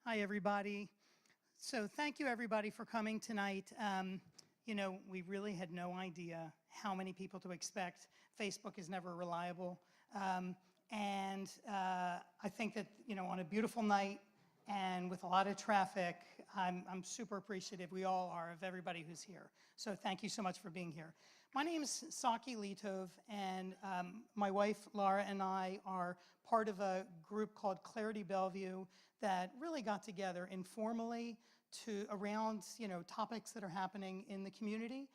Hi, everybody. So thank you, everybody, for coming tonight. You know, we really had no idea how many people to expect. Facebook is never reliable. I think that, you know, on a beautiful night and with a lot of traffic, I'm super appreciative, we all are, of everybody who's here. So thank you so much for being here. My name is Saki Litov, and my wife Laura and I are part of a group called Clarity Bellevue that really got together informally around, you know, topics that are happening in the community,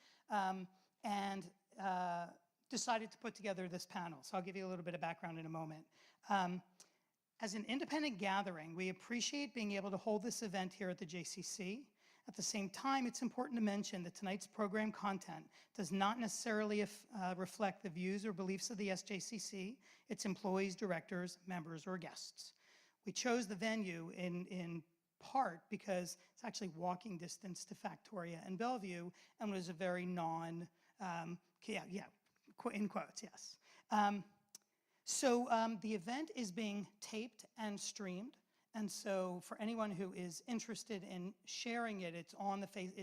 decided to put together this panel. So I'll give you a little bit of background in a moment. As an independent gathering, we appreciate being able to hold this event here at the JCC. At the same time, it's important to mention that tonight's program content does not necessarily reflect the views or beliefs of the SJCC, its employees, directors, members, or guests. We chose the venue in part because it's actually walking distance to Factoria and Bellevue, and was a very in quotes, yes. The event is being taped and streamed, and so for anyone who is interested in sharing it, it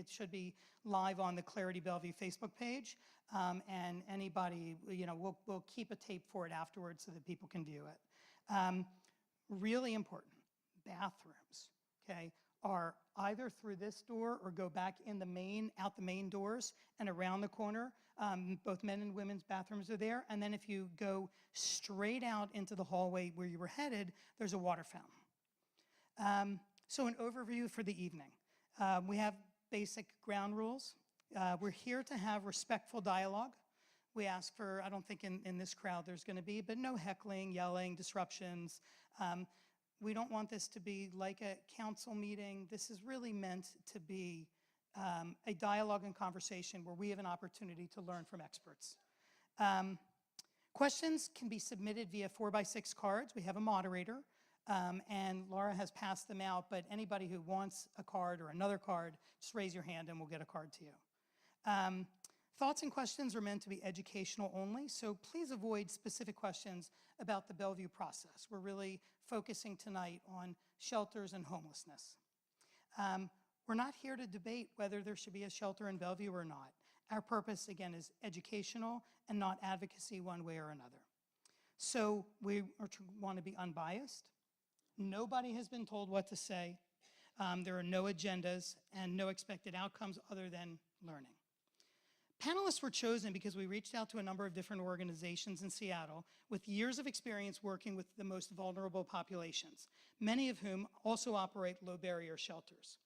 should be live on the Clarity Bellevue Facebook page, and anybody, you know, we'll keep a tape for it afterwards so that people can view it. Really important, bathrooms, okay, are either through this door or go back out the main doors and around the corner. Both men and women's bathrooms are there. And then if you go straight out into the hallway where you were headed, there's a water fountain. So an overview for the evening. We have basic ground rules. We're here to have respectful dialogue. We ask for, I don't think in this crowd there's gonna be, but no heckling, yelling, disruptions. We don't want this to be like a council meeting. This is really meant to be a dialogue and conversation where we have an opportunity to learn from experts. Questions can be submitted via 4x6 cards. We have a moderator, and Laura has passed them out, but anybody who wants a card or another card, just raise your hand and we'll get a card to you. Thoughts and questions are meant to be educational only, so please avoid specific questions about the Bellevue process. We're really focusing tonight on shelters and homelessness. We're not here to debate whether there should be a shelter in Bellevue or not. Our purpose, again, is educational and not advocacy one way or another. So we want to be unbiased. Nobody has been told what to say. There are no agendas and no expected outcomes other than learning. Panelists were chosen because we reached out to a number of different organizations in Seattle with years of experience working with the most vulnerable populations, many of whom also operate low-barrier shelters.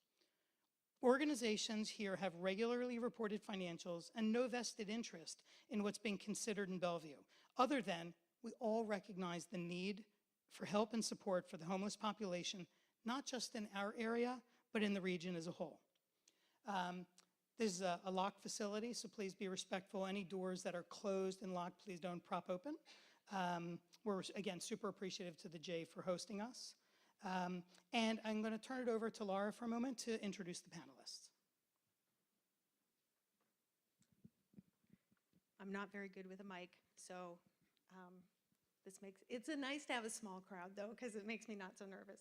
Organizations here have regularly reported financials and no vested interest in what's being considered in Bellevue, other than we all recognize the need for help and support for the homeless population, not just in our area, but in the region as a whole. This is a locked facility, so please be respectful. Any doors that are closed and locked, please don't prop open. We're, again, super appreciative to the J for hosting us. And I'm going to turn it over to Laura for a moment to introduce the panelists. I'm not very good with a mic, so it's nice to have a small crowd, though, because it makes me not so nervous.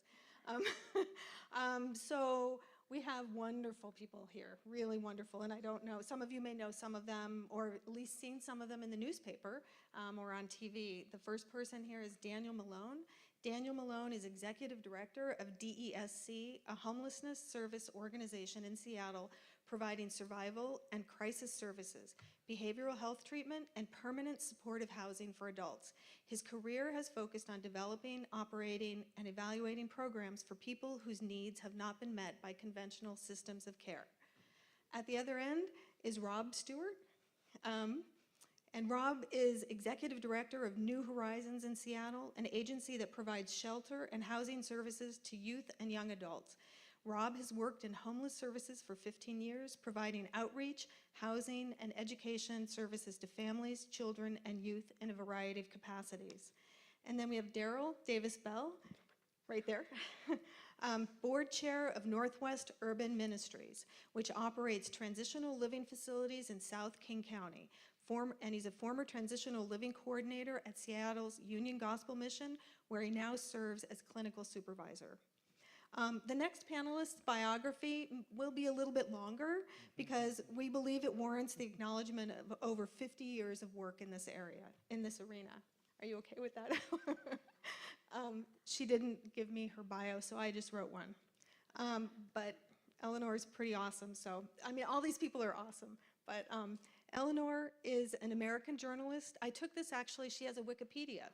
So we have wonderful people here, really wonderful, and I don't know, some of you may know some of them, or at least seen some of them in the newspaper or on TV. The first person here is Daniel Malone. Daniel Malone is Executive Director of DESC, a homelessness service organization in Seattle providing survival and crisis services, behavioral health treatment, and permanent supportive housing for adults. His career has focused on developing, operating, and evaluating programs for people whose needs have not been met by conventional systems of care. At the other end is Rob Stewart. And Rob is Executive Director of New Horizons in Seattle, an agency that provides shelter and housing services to youth and young adults. Rob has worked in homeless services for 15 years, providing outreach, housing, and education services to families, children, and youth in a variety of capacities. And then we have Daryl Davis Bell, right there, Board Chair of Northwest Urban Ministries, which operates transitional living facilities in South King County. And he's a former transitional living coordinator at Seattle's Union Gospel Mission, where he now serves as clinical supervisor. The next panelist's biography will be a little bit longer because we believe it warrants the acknowledgement of over 50 years of work in this area, in this arena. Are you okay with that? She didn't give me her bio, so I just wrote one. But Eleanor's pretty awesome, so, I mean, all these people are awesome, but Eleanor is an American journalist. I took this actually, she has a Wikipedia.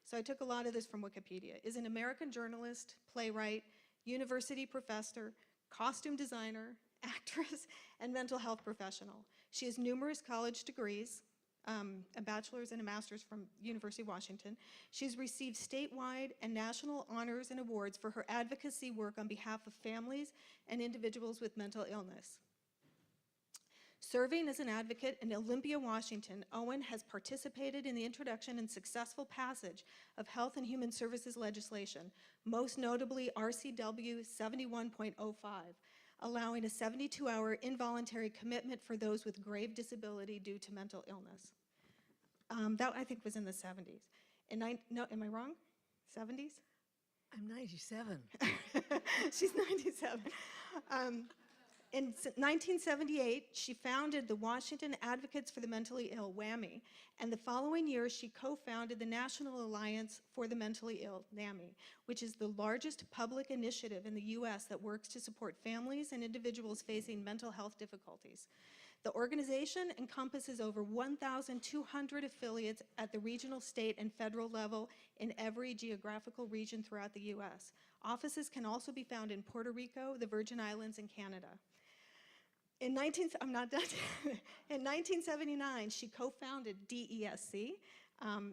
So I took a lot of this from Wikipedia. Is an American journalist, playwright, university professor, costume designer, actress, and mental health professional. She has numerous college degrees, a bachelor's and a master's from University of Washington. She's received statewide and national honors and awards for her advocacy work on behalf of families and individuals with mental illness. Serving as an advocate in Olympia, Washington, Owen has participated in the introduction and successful passage of Health and Human Services legislation, most notably RCW 71.05, allowing a 72-hour involuntary commitment for those with grave disability due to mental illness. That, I think, was in the 70s. No, am I wrong? 70s? I'm 97. She's 97. In 1978, she founded the Washington Advocates for the Mentally Ill, WAMI, and the following year, she co-founded the National Alliance for the Mentally Ill, NAMI, which is the largest public initiative in the U.S. that works to support families and individuals facing mental health difficulties. The organization encompasses over 1,200 affiliates at the regional, state, and federal level in every geographical region throughout the U.S. Offices can also be found in Puerto Rico, the Virgin Islands, and Canada. In 1979, she co-founded DESC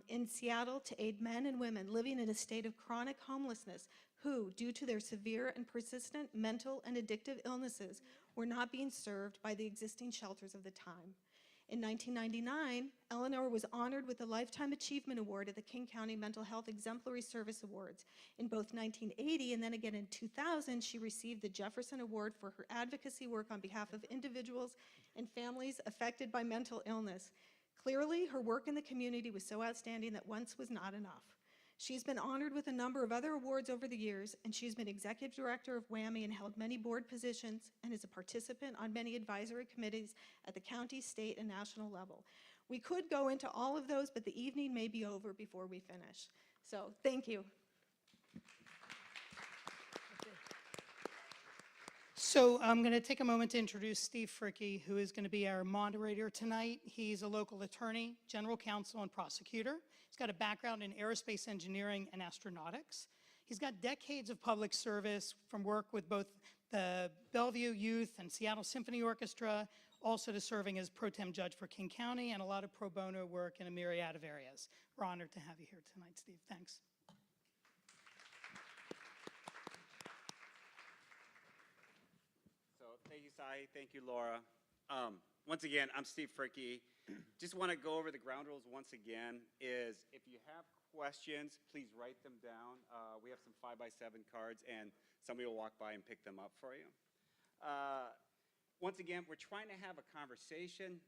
in Seattle to aid men and women living in a state of chronic homelessness who, due to their severe and persistent mental and addictive illnesses, were not being served by the existing shelters of the time. In 1999, Eleanor was honored with the Lifetime Achievement Award at the King County Mental Health Exemplary Service Awards. In both 1980 and then again in 2000, she received the Jefferson Award for her advocacy work on behalf of individuals and families affected by mental illness. Clearly, her work in the community was so outstanding that once was not enough. She's been honored with a number of other awards over the years, and she's been executive director of WAMI and held many board positions and is a participant on many advisory committees at the county, state, and national level. We could go into all of those, but the evening may be over before we finish. So, thank you. So I'm going to take a moment to introduce Steve Fricke, who is going to be our moderator tonight. He's a local attorney, general counsel, and prosecutor. He's got a background in aerospace engineering and astronautics. He's got decades of public service from work with both the Bellevue Youth and Seattle Symphony Orchestra, also to serving as pro tem judge for King County, and a lot of pro bono work in a myriad of areas. We're honored to have you here tonight, Steve. Thanks. Thank you, Sai. Thank you, Laura. Once again, I'm Steve Fricke. Just want to go over the ground rules once again. Is if you have questions, please write them down. We have some 5x7 cards, and somebody will walk by and pick them up for you. Once again, we're trying to have a conversation.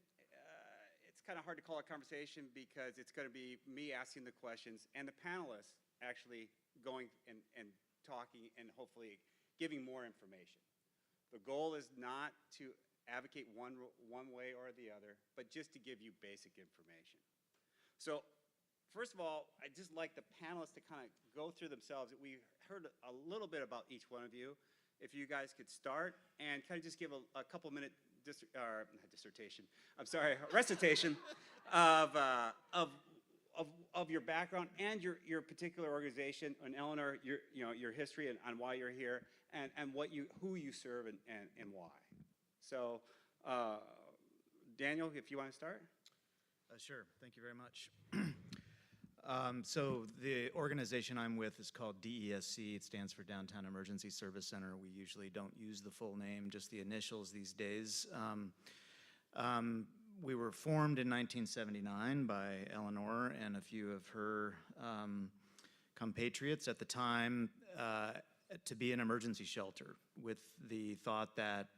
It's kind of hard to call it a conversation because it's going to be me asking the questions and the panelists actually going and talking and hopefully giving more information. The goal is not to advocate one way or the other, but just to give you basic information. So first of all, I'd just like the panelists to kind of go through themselves. We heard a little bit about each one of you. If you guys could start and kind of just give a couple minute recitation of your background and your particular organization, and Eleanor, your history and on why you're here, and who you serve and why. So, Daniel, if you want to start. Sure. Thank you very much. So the organization I'm with is called DESC. It stands for Downtown Emergency Service Center. We usually don't use the full name, just the initials these days. We were formed in 1979 by Eleanor and a few of her compatriots at the time to be an emergency shelter, with the thought that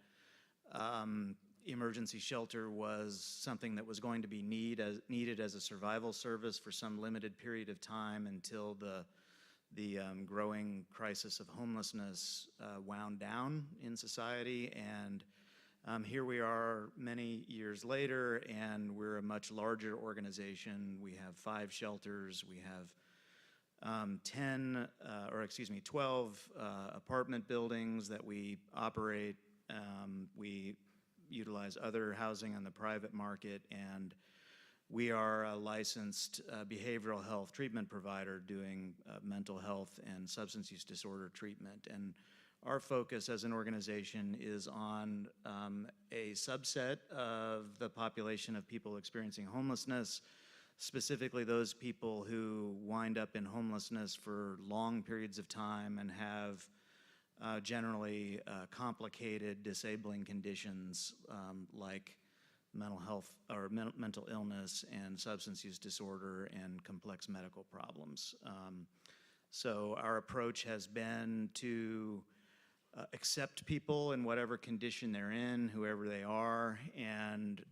emergency shelter was something that was going to be needed as a survival service for some limited period of time until the growing crisis of homelessness wound down in society, and here we are many years later, and we're a much larger organization. We have 5 shelters, we have 12 apartment buildings that we operate. We utilize other housing on the private market, and we are a licensed behavioral health treatment provider doing mental health and substance use disorder treatment. And our focus as an organization is on a subset of the population of people experiencing homelessness, specifically those people who wind up in homelessness for long periods of time and have generally complicated, disabling conditions like mental health or mental illness and substance use disorder and complex medical problems. So our approach has been to accept people in whatever condition they're in, whoever they are, and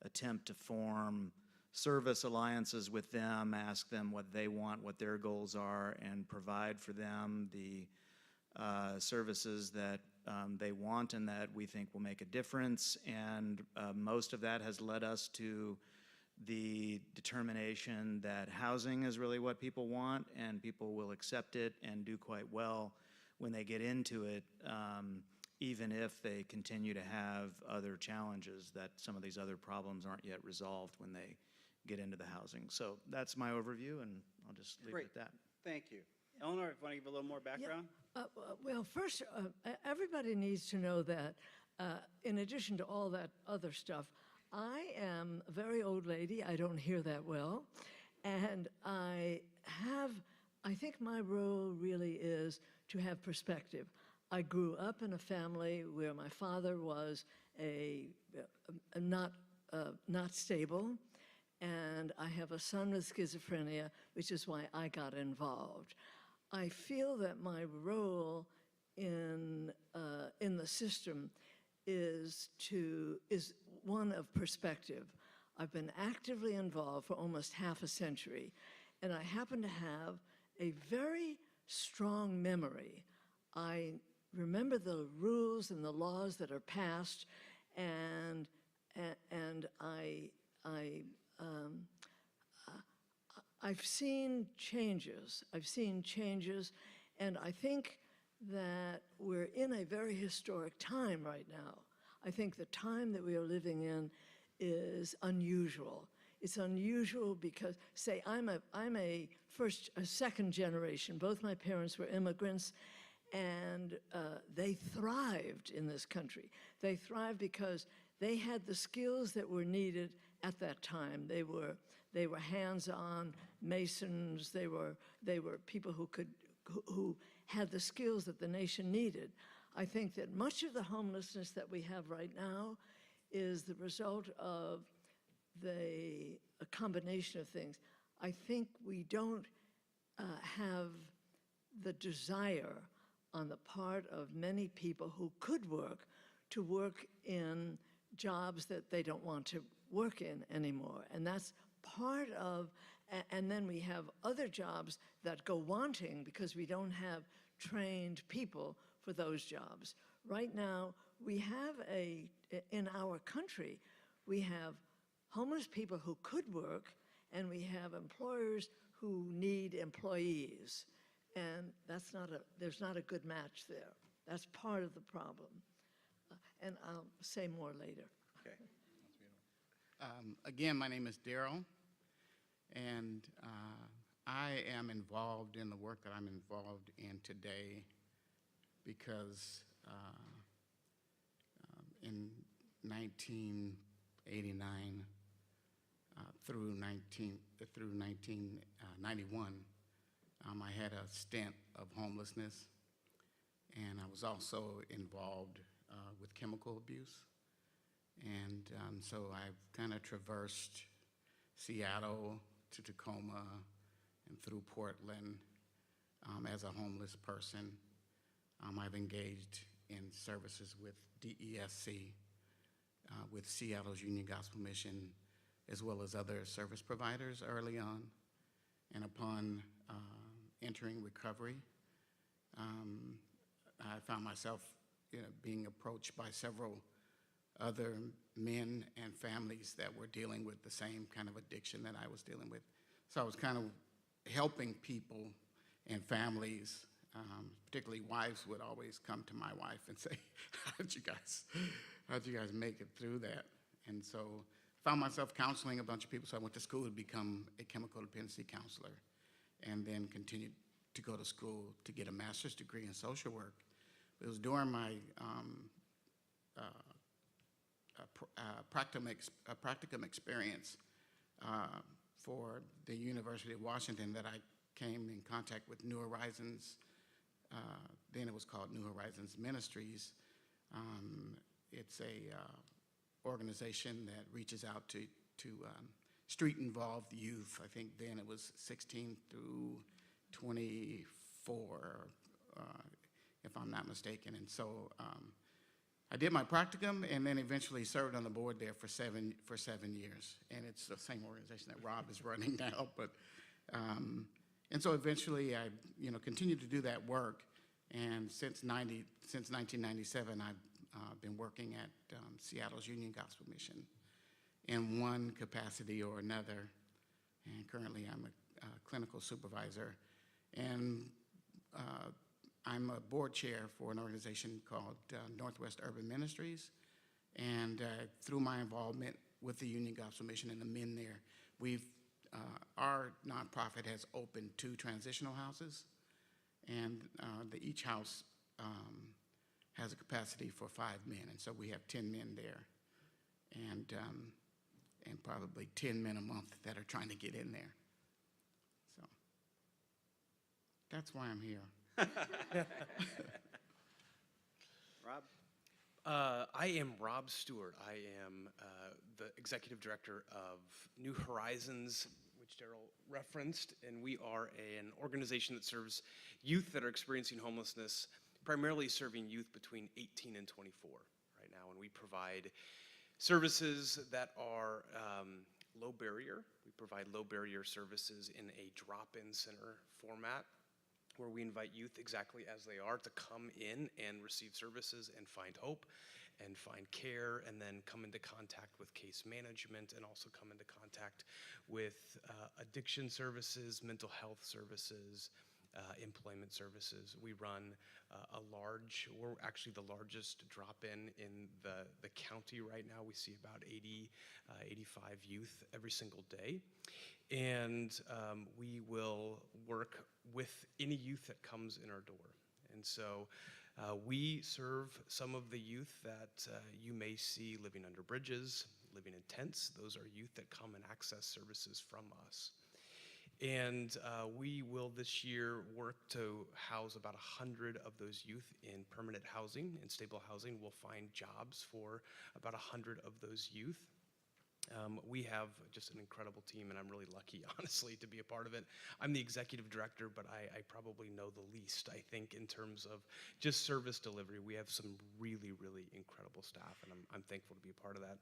attempt to form service alliances with them, ask them what they want, what their goals are, and provide for them the services that they want and that we think will make a difference. And most of that has led us to the determination that housing is really what people want, and people will accept it and do quite well when they get into it, even if they continue to have other challenges, that some of these other problems aren't yet resolved when they get into the housing. So that's my overview, and I'll just leave it at that. Thank you. Eleanor, if you want to give a little more background? Well, first, everybody needs to know that in addition to all that other stuff, I am a very old lady. I don't hear that well. And I think my role really is to have perspective. I grew up in a family where my father was not stable, and I have a son with schizophrenia, which is why I got involved. I feel that my role in the system is one of perspective. I've been actively involved for almost half a century, and I happen to have a very strong memory. I remember the rules and the laws that are passed, and I've seen changes. And I think that we're in a very historic time right now. I think the time that we are living in is unusual. It's unusual because, say, I'm a second generation. Both my parents were immigrants, and they thrived in this country. They thrived because they had the skills that were needed at that time. They were hands-on masons. They were people who had the skills that the nation needed. I think that much of the homelessness that we have right now is the result of a combination of things. I think we don't have the desire on the part of many people who could work to work in jobs that they don't want to work in anymore. And that's part of, and then we have other jobs that go wanting because we don't have trained people for those jobs. Right now, we have in our country, we have homeless people who could work, and we have employers who need employees. And there's not a good match there. That's part of the problem. And I'll say more later. Okay. Again, my name is Daryl, and I am involved in the work that I'm involved in today because in 1989 through 1991, I had a stint of homelessness, and I was also involved with chemical abuse. And so I've kind of traversed Seattle to Tacoma and through Portland as a homeless person. I've engaged in services with DESC, with Seattle's Union Gospel Mission, as well as other service providers early on. And upon entering recovery. I found myself, being approached by several other men and families that were dealing with the same kind of addiction that I was dealing with. So I was kind of helping people and families, particularly wives would always come to my wife and say, how'd you guys make it through that? And so I found myself counseling a bunch of people. So I went to school to become a chemical dependency counselor, and then continued to go to school to get a master's degree in social work. It was during my practicum experience for the University of Washington that I came in contact with New Horizons. Then it was called New Horizons Ministries. It's a organization that reaches out to street-involved youth. I think then it was 16 through 24, if I'm not mistaken. And so I did my practicum and then eventually served on the board there for 7 years. And it's the same organization that Rob is running now. But and so eventually I continued to do that work. And since 1997, I've been working at Seattle's Union Gospel Mission in one capacity or another. And currently I'm a clinical supervisor. And I'm a board chair for an organization called Northwest Urban Ministries. And through my involvement with the Union Gospel Mission and the men there, our nonprofit has opened 2 transitional houses. And each house has a capacity for 5 men. And so we have 10 men there. And probably 10 men a month that are trying to get in there. So that's why I'm here. Rob? I am Rob Stewart. I am the executive director of New Horizons, which Daryl referenced, and we are an organization that serves youth that are experiencing homelessness, primarily serving youth between 18 and 24 right now, and we provide services that are low barrier. We provide low barrier services in a drop-in center format, where we invite youth exactly as they are to come in and receive services and find hope and find care, and then come into contact with case management, and also come into contact with addiction services, mental health services, employment services. We run we're actually the largest drop-in in the county right now. We see about 85 youth every single day. And we will work with any youth that comes in our door. And so we serve some of the youth that you may see living under bridges, living in tents. Those are youth that come and access services from us. And we will this year work to house about 100 of those youth in permanent housing, in stable housing. We'll find jobs for about 100 of those youth. We have just an incredible team, and I'm really lucky, honestly, to be a part of it. I'm the executive director, but I probably know the least, I think, in terms of just service delivery. We have some really, really incredible staff, and I'm thankful to be a part of that.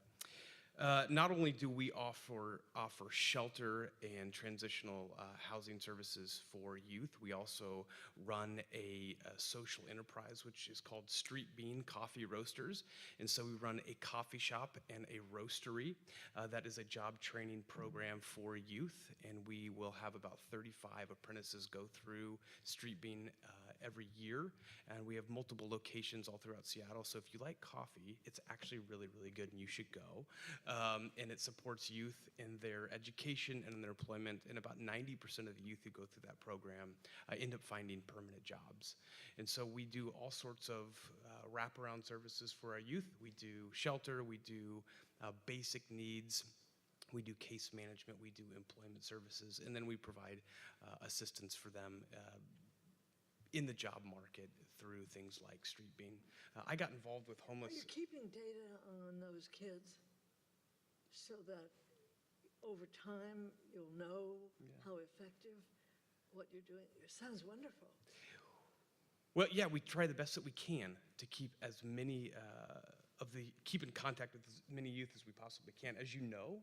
Not only do we offer shelter and transitional housing services for youth, we also run a social enterprise, which is called Street Bean Coffee Roasters. And so we run a coffee shop and a roastery. That is a job training program for youth, and we will have about 35 apprentices go through Street Bean every year, and we have multiple locations all throughout Seattle. So if you like coffee, it's actually really, really good, and you should go. And it supports youth in their education and in their employment, and about 90% of the youth who go through that program end up finding permanent jobs. And so we do all sorts of wraparound services for our youth. We do shelter, we do basic needs, we do case management, we do employment services, and then we provide assistance for them in the job market through things like Street Bean. I got involved with homeless. Are you keeping data on those kids so that over time you'll know how effective what you're doing? It sounds wonderful. Well, yeah, we try the best that we can to keep as many keep in contact with as many youth as we possibly can. As you know,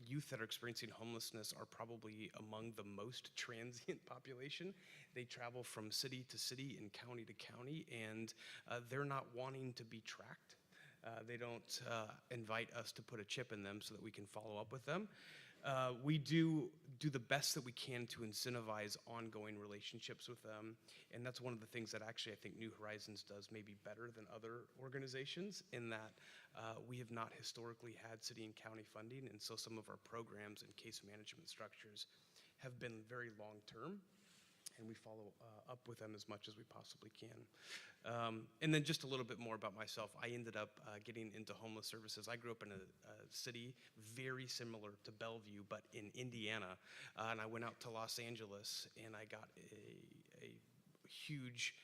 youth that are experiencing homelessness are probably among the most transient population. They travel from city to city and county to county, and they're not wanting to be tracked. They don't invite us to put a chip in them so that we can follow up with them. We do the best that we can to incentivize ongoing relationships with them, and that's one of the things that actually I think New Horizons does maybe better than other organizations, in that we have not historically had city and county funding, and so some of our programs and case management structures have been very long-term, and we follow up with them as much as we possibly can. And then just a little bit more about myself. I ended up getting into homeless services. I grew up in a city very similar to Bellevue, but in Indiana. And I went out to Los Angeles, and I got a huge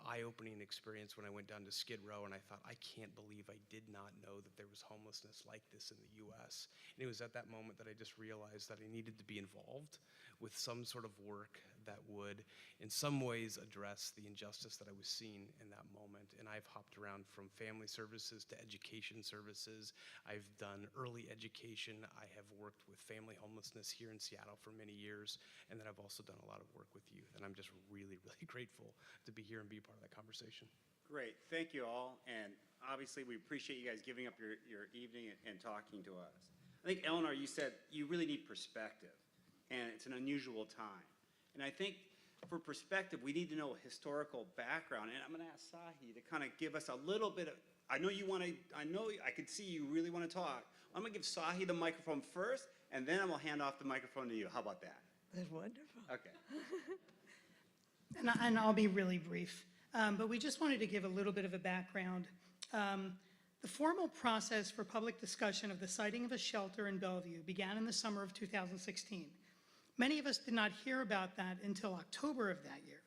eye-opening experience when I went down to Skid Row, and I thought, I can't believe I did not know that there was homelessness like this in the US. And it was at that moment that I just realized that I needed to be involved with some sort of work that would, in some ways, address the injustice that I was seeing in that moment. And I've hopped around from family services to education services. I've done early education. I have worked with family homelessness here in Seattle for many years. And then I've also done a lot of work with youth. And I'm just really, really grateful to be here and be part of that conversation. Great, thank you all, and obviously we appreciate you guys giving up your evening and talking to us. I think, Eleanor, you said you really need perspective, and it's an unusual time. And I think for perspective, we need to know historical background, and I'm gonna ask Sahi to kind of give us a little bit of, I know I could see you really want to talk. I'm gonna give Sahi the microphone first, and then I'm gonna hand off the microphone to you. How about that? That's wonderful. Okay. And I'll be really brief, but we just wanted to give a little bit of a background. The formal process for public discussion of the siting of a shelter in Bellevue began in the summer of 2016. Many of us did not hear about that until October of that year.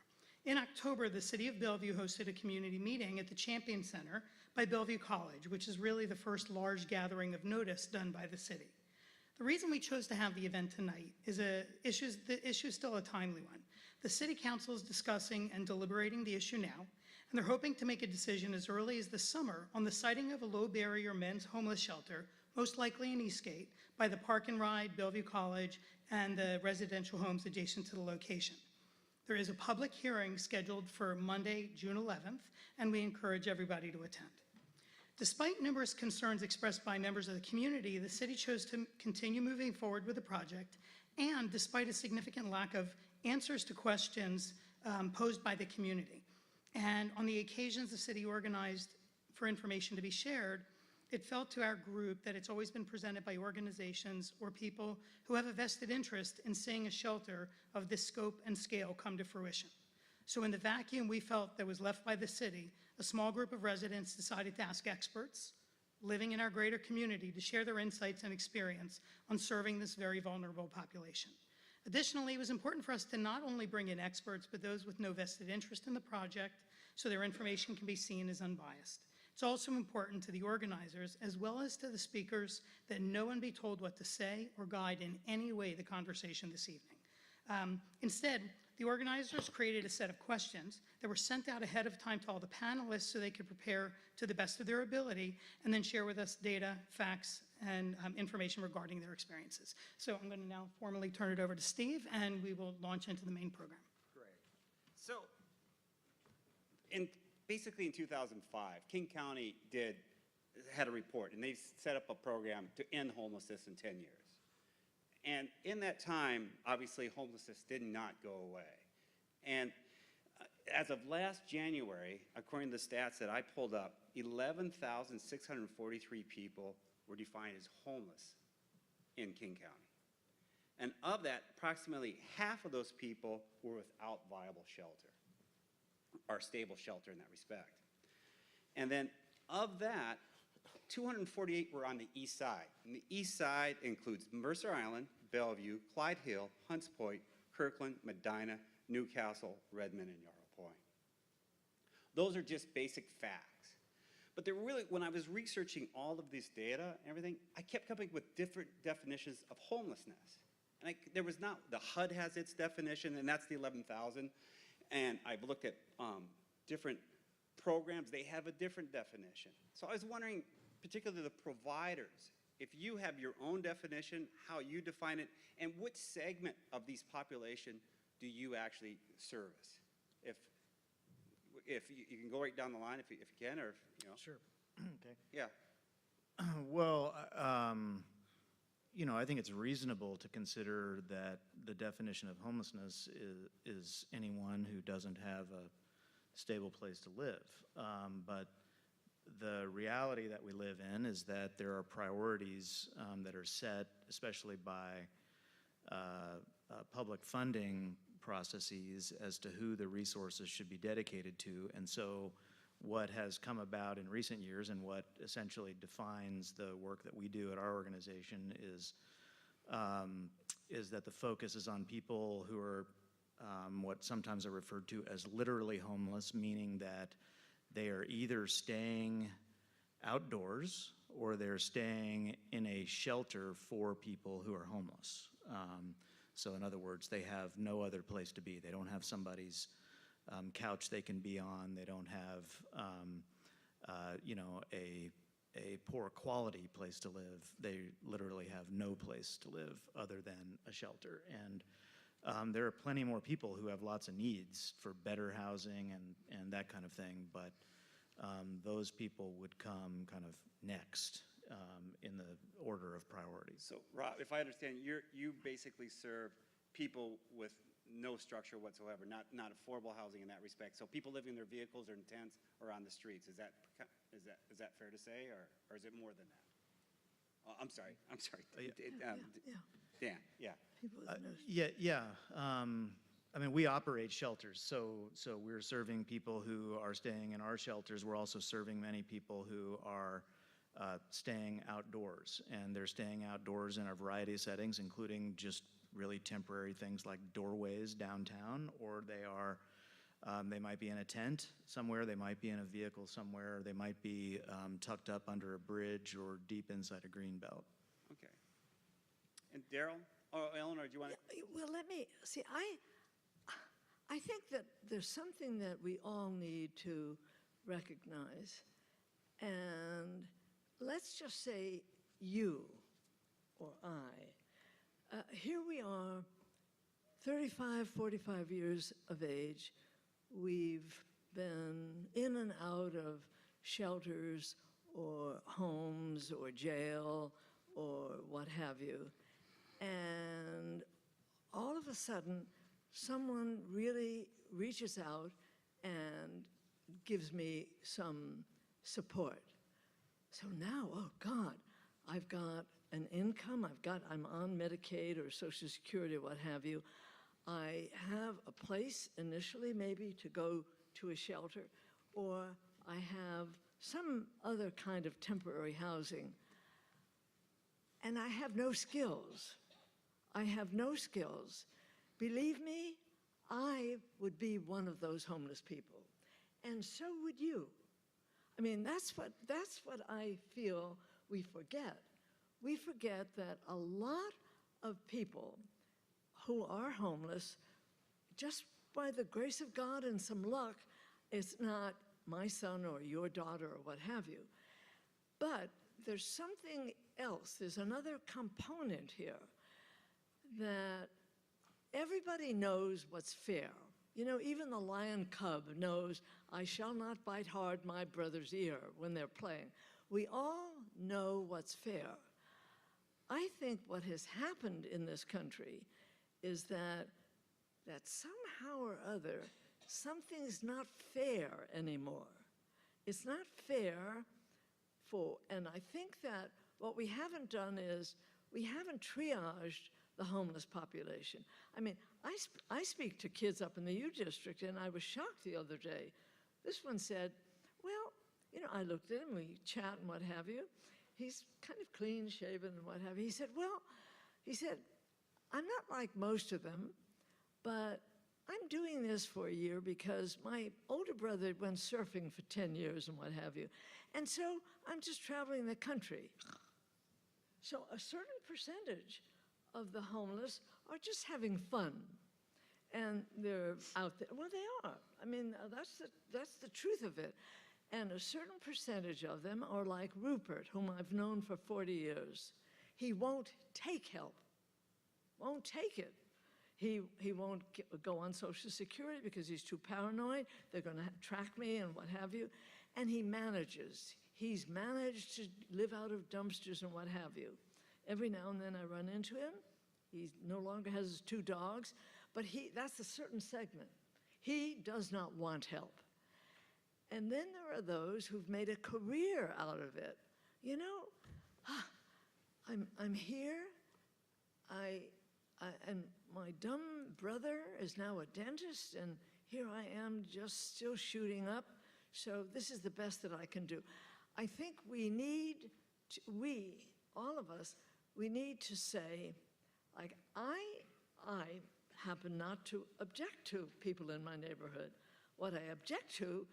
In October, the city of Bellevue hosted a community meeting at the Champion Center by Bellevue College, which is really the first large gathering of notice done by the city. The reason we chose to have the event tonight is the issue is still a timely one. The city council is discussing and deliberating the issue now, and they're hoping to make a decision as early as this summer on the siting of a low-barrier men's homeless shelter, most likely in Eastgate, by the Park and Ride, Bellevue College, and the residential homes adjacent to the location. There is a public hearing scheduled for Monday, June 11th, and we encourage everybody to attend. Despite numerous concerns expressed by members of the community, the city chose to continue moving forward with the project, and despite a significant lack of answers to questions posed by the community. And on the occasions the city organized for information to be shared, it felt to our group that it's always been presented by organizations or people who have a vested interest in seeing a shelter of this scope and scale come to fruition. So in the vacuum we felt that was left by the city, a small group of residents decided to ask experts living in our greater community to share their insights and experience on serving this very vulnerable population. Additionally, it was important for us to not only bring in experts, but those with no vested interest in the project, so their information can be seen as unbiased. It's also important to the organizers, as well as to the speakers, that no one be told what to say or guide in any way the conversation this evening. Instead, the organizers created a set of questions that were sent out ahead of time to all the panelists so they could prepare to the best of their ability and then share with us data, facts, and information regarding their experiences. So I'm going to now formally turn it over to Steve, and we will launch into the main program. Great. So, basically in 2005, King County had a report, and they set up a program to end homelessness in 10 years. And in that time, obviously, homelessness did not go away. And as of last January, according to the stats that I pulled up, 11,643 people were defined as homeless in King County. And of that, approximately half of those people were without viable shelter, or stable shelter in that respect. And then of that, 248 were on the east side. And the east side includes Mercer Island, Bellevue, Clyde Hill, Hunts Point, Kirkland, Medina, Newcastle, Redmond, and Yarrow Point. Those are just basic facts. But when I was researching all of this data and everything, I kept coming with different definitions of homelessness. And the HUD has its definition, and that's the 11,000. And I've looked at different programs, they have a different definition. So I was wondering, particularly the providers, if you have your own definition, how you define it, and which segment of these population do you actually service? If you can go right down the line, if you can, or, you know. Sure. Okay. Yeah. Well, I think it's reasonable to consider that the definition of homelessness is anyone who doesn't have a stable place to live. But the reality that we live in is that there are priorities that are set, especially by public funding processes, as to who the resources should be dedicated to. And so what has come about in recent years and what essentially defines the work that we do at our organization is that the focus is on people who are what sometimes are referred to as literally homeless, meaning that they are either staying outdoors or they're staying in a shelter for people who are homeless. So in other words, they have no other place to be. They don't have somebody's couch they can be on. They don't have, a poor quality place to live. They literally have no place to live other than a shelter. And there are plenty more people who have lots of needs for better housing and that kind of thing, but those people would come kind of next in the order of priority. So, Rob, if I understand, you basically serve people with no structure whatsoever, not affordable housing in that respect. So people living in their vehicles or in tents or on the streets. Is that fair to say, or is it more than that? I'm sorry. Dan, yeah. People with no Yeah. I mean, we operate shelters, so we're serving people who are staying in our shelters. We're also serving many people who are staying outdoors, and they're staying outdoors in a variety of settings, including just really temporary things like doorways downtown, or they might be in a tent somewhere, they might be in a vehicle somewhere, they might be tucked up under a bridge or deep inside a green belt. Okay. And Daryl, or Eleanor, do you want to? Well, let me see. I think that there's something that we all need to recognize, and let's just say you or I. Here we are, 35, 45 years of age. We've been in and out of shelters or homes or jail or what have you. And all of a sudden, someone really reaches out and gives me some support. So now, oh God, I've got an income, I'm on Medicaid or Social Security or what have you. I have a place initially maybe to go to a shelter, or I have some other kind of temporary housing. And I have no skills. I have no skills. Believe me, I would be one of those homeless people. And so would you. I mean, that's what I feel we forget. We forget that a lot of people who are homeless, just by the grace of God and some luck, it's not my son or your daughter or what have you. But there's something else. There's another component here that everybody knows what's fair. You know, even the lion cub knows, I shall not bite hard my brother's ear when they're playing. We all know what's fair. I think what has happened in this country is that somehow or other, something's not fair anymore. It's not fair and I think that what we haven't done is we haven't triaged the homeless population. I mean, I speak to kids up in the U District, and I was shocked the other day. This one said, well, you know, I looked at him, we chat and what have you. He's kind of clean shaven and what have you. He said, I'm not like most of them, but I'm doing this for a year because my older brother went surfing for 10 years and what have you. And so I'm just traveling the country. So a certain percentage of the homeless are just having fun. And they're out there. Well, they are. I mean, that's the truth of it. And a certain percentage of them are like Rupert, whom I've known for 40 years. He won't take help, won't take it. He won't go on Social Security because he's too paranoid. They're going to track me and what have you. And he manages. He's managed to live out of dumpsters and what have you. Every now and then I run into him. He no longer has his 2 dogs, but that's a certain segment. He does not want help. And then there are those who've made a career out of it. You know, I'm here, and my dumb brother is now a dentist, and here I am just still shooting up, so this is the best that I can do. I think all of us, we need to say, like, I happen not to object to people in my neighborhood. What I object to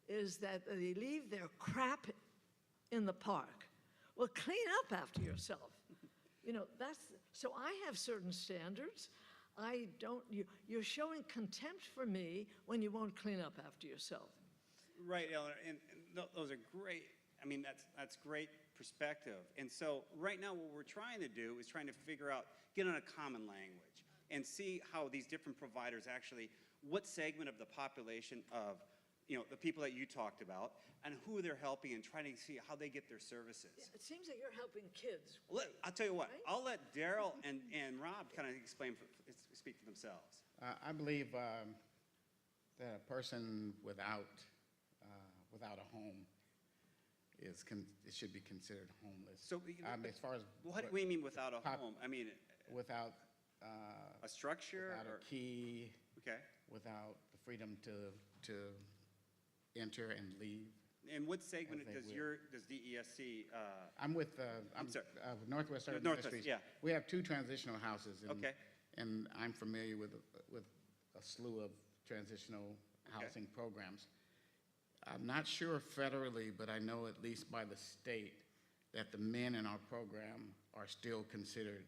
is that they leave their crap in the park. Well, clean up after yourself. You know, so I have certain standards. You're showing contempt for me when you won't clean up after yourself. Right, Eleanor, and those are great. I mean, that's great perspective. And so right now what we're trying to do is trying to figure out, get on a common language and see how these different providers actually, what segment of the population of, you know, the people that you talked about, and who they're helping, and trying to see how they get their services. Yeah, it seems like you're helping kids. I'll tell you what, right? I'll let Daryl and Rob kind of speak for themselves. I believe that a person without a home it should be considered homeless. So, as far as what do we mean without a home? I mean, without a structure, without or a key, okay. without the freedom to enter and leave. And what segment As they does will. DESC? I'm with sorry. Northwest Urban Northwest, Ministries. yeah. We have 2 transitional houses. And, Okay. And I'm familiar with a slew of transitional housing programs. I'm not sure federally, but I know at least by the state that the men in our program are still considered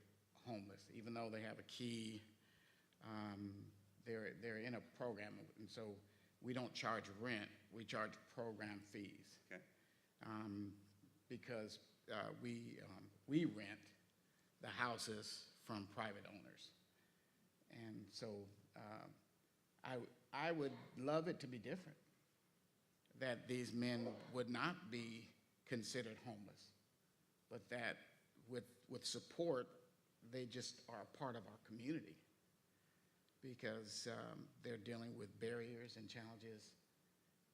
homeless, even though they have a key. They're in a program, and so we don't charge rent. We charge program fees. Okay. Because we rent the houses from private owners, and so I would love it to be different. That these men would not be considered homeless, but that with support, they just are a part of our community because they're dealing with barriers and challenges,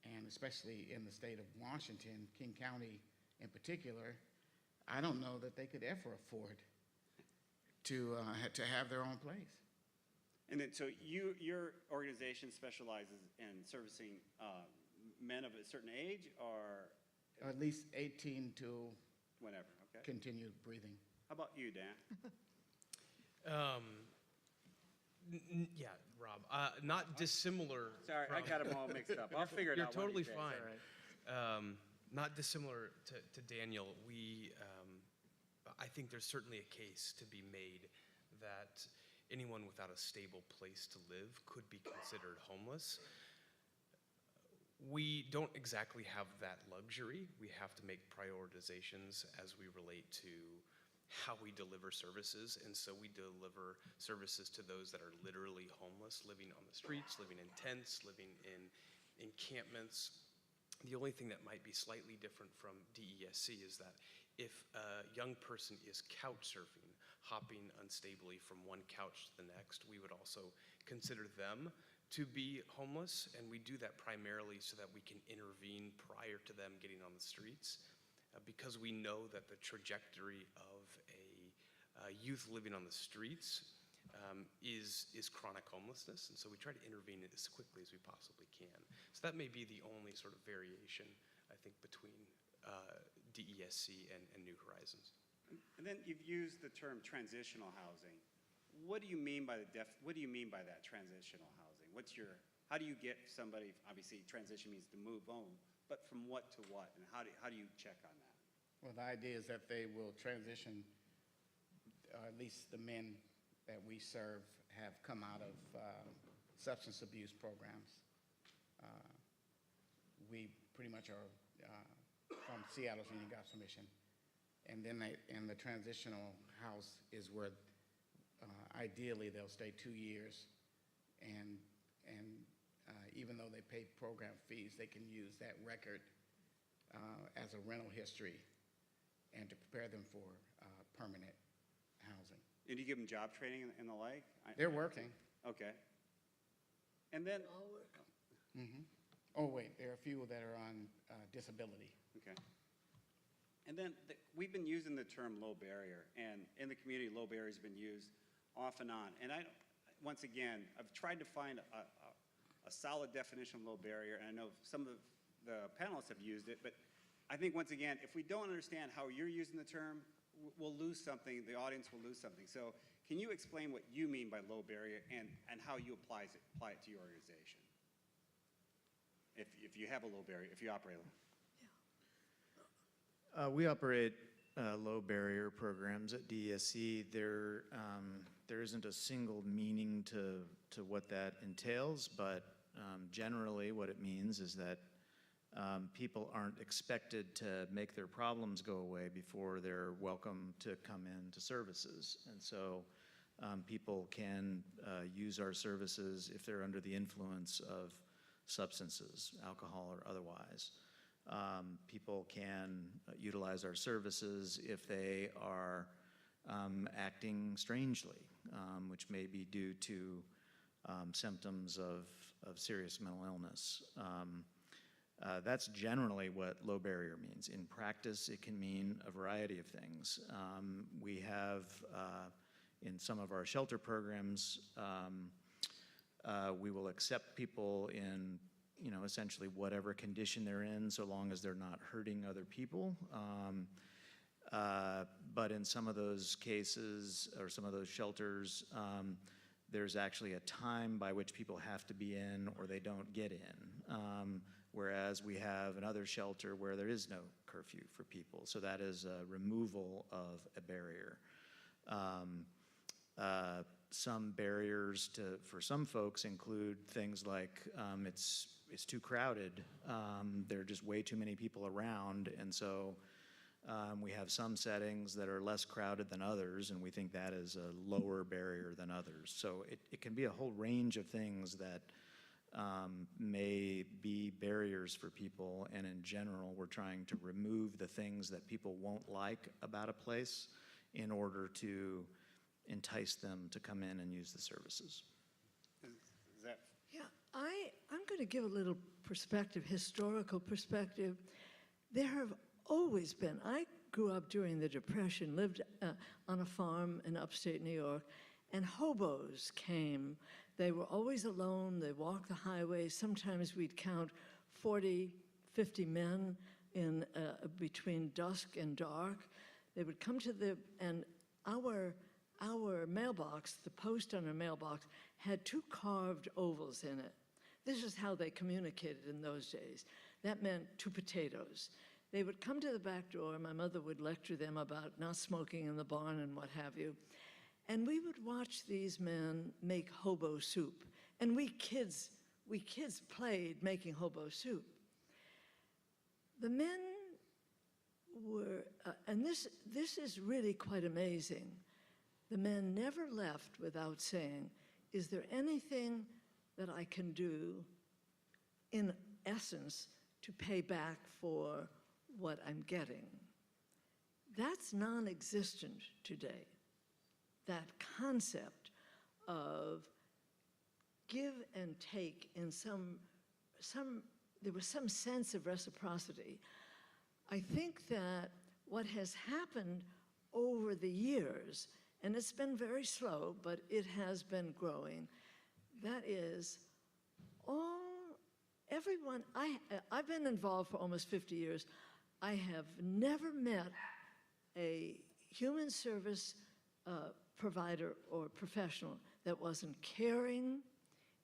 and especially in the state of Washington, King County in particular, I don't know that they could ever afford to have their own place. And then, so your organization specializes in servicing men of a certain age, or At least 18 to whenever, okay? continue breathing. How about you, Dan? Yeah, Rob, not dissimilar. Sorry, I got them all mixed up. I'll figure it You're out one of totally these days, fine. all right? Not dissimilar to Daniel. I think there's certainly a case to be made that anyone without a stable place to live could be considered homeless. We don't exactly have that luxury. We have to make prioritizations as we relate to how we deliver services, and so we deliver services to those that are literally homeless, living on the streets, living in tents, living in encampments. The only thing that might be slightly different from DESC is that if a young person is couch surfing, hopping unstably from one couch to the next, we would also consider them to be homeless, and we do that primarily so that we can intervene prior to them getting on the streets, because we know that the trajectory of a youth living on the streets is chronic homelessness, and so we try to intervene as quickly as we possibly can. So that may be the only sort of variation, I think, between DESC and New Horizons. And then you've used the term transitional housing. What do you mean by what do you mean by that, transitional housing? How do you get somebody, obviously transition means to move on, but from what to what, and how do you check on that? Well, the idea is that they will transition, at least the men that we serve have come out of substance abuse programs. We pretty much are from Seattle, so you got permission. And then in the transitional house is where ideally they'll stay 2 years, and even though they pay program fees, they can use that record as a rental history and to prepare them for permanent housing. And you give them job training and the like? They're working. Okay. And then, All work. Oh, wait, there are a few that are on disability. okay. And then we've been using the term low barrier, and in the community, low barrier has been used off and on. And once again, I've tried to find a solid definition of low barrier, and I know some of the panelists have used it, but I think once again, if we don't understand how you're using the term, we'll lose something, the audience will lose something. So can you explain what you mean by low barrier and how you apply it to your organization? If you have a low barrier, if you operate low. We operate low barrier programs at DESC. There isn't a single meaning to what that entails, but generally what it means is that people aren't expected to make their problems go away before they're welcome to come in to services. And so people can use our services if they're under the influence of substances, alcohol or otherwise. People can utilize our services if they are acting strangely, which may be due to symptoms of serious mental illness. That's generally what low barrier means. In practice, it can mean a variety of things. We have, in some of our shelter programs, we will accept people in essentially whatever condition they're in, so long as they're not hurting other people. But in some of those cases, or some of those shelters, there's actually a time by which people have to be in or they don't get in. Whereas we have another shelter where there is no curfew for people. So that is a removal of a barrier. Some barriers for some folks include things like it's too crowded. There are just way too many people around, and so we have some settings that are less crowded than others, and we think that is a lower barrier than others. So it can be a whole range of things that may be barriers for people, and in general, we're trying to remove the things that people won't like about a place in order to entice them to come in and use the services. Is that? Yeah, I'm going to give a little perspective, historical perspective. There have always been, I grew up during the Depression, lived on a farm in upstate New York, and hobos came. They were always alone. They walked the highways. Sometimes we'd count 40, 50 men in between dusk and dark. They would come to and our mailbox, the post on our mailbox, had 2 carved ovals in it. This is how they communicated in those days. That meant 2 potatoes. They would come to the back door. My mother would lecture them about not smoking in the barn and what have you. And we would watch these men make hobo soup. And we kids played making hobo soup. The men were, and this is really quite amazing. The men never left without saying, is there anything that I can do, in essence, to pay back for what I'm getting? That's non-existent today. That concept of give and take in there was some sense of reciprocity. I think that what has happened over the years, and it's been very slow, but it has been growing, that is everyone, I've been involved for almost 50 years. I have never met a human service provider or professional that wasn't caring,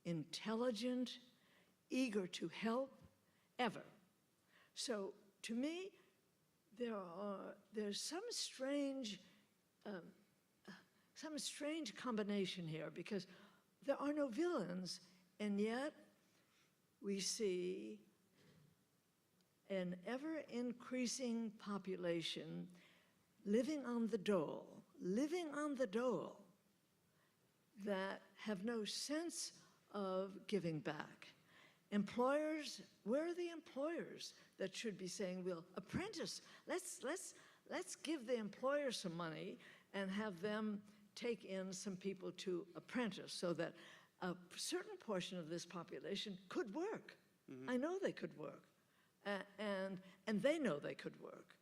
intelligent, eager to help, ever. So to me, there's some strange combination here, because there are no villains And yet, we see an ever-increasing population living on the dole, that have no sense of giving back. Employers, where are the employers that should be saying, we'll apprentice, let's give the employer some money and have them take in some people to apprentice so that a certain portion of this population could work. I know they could work, and they know they could work.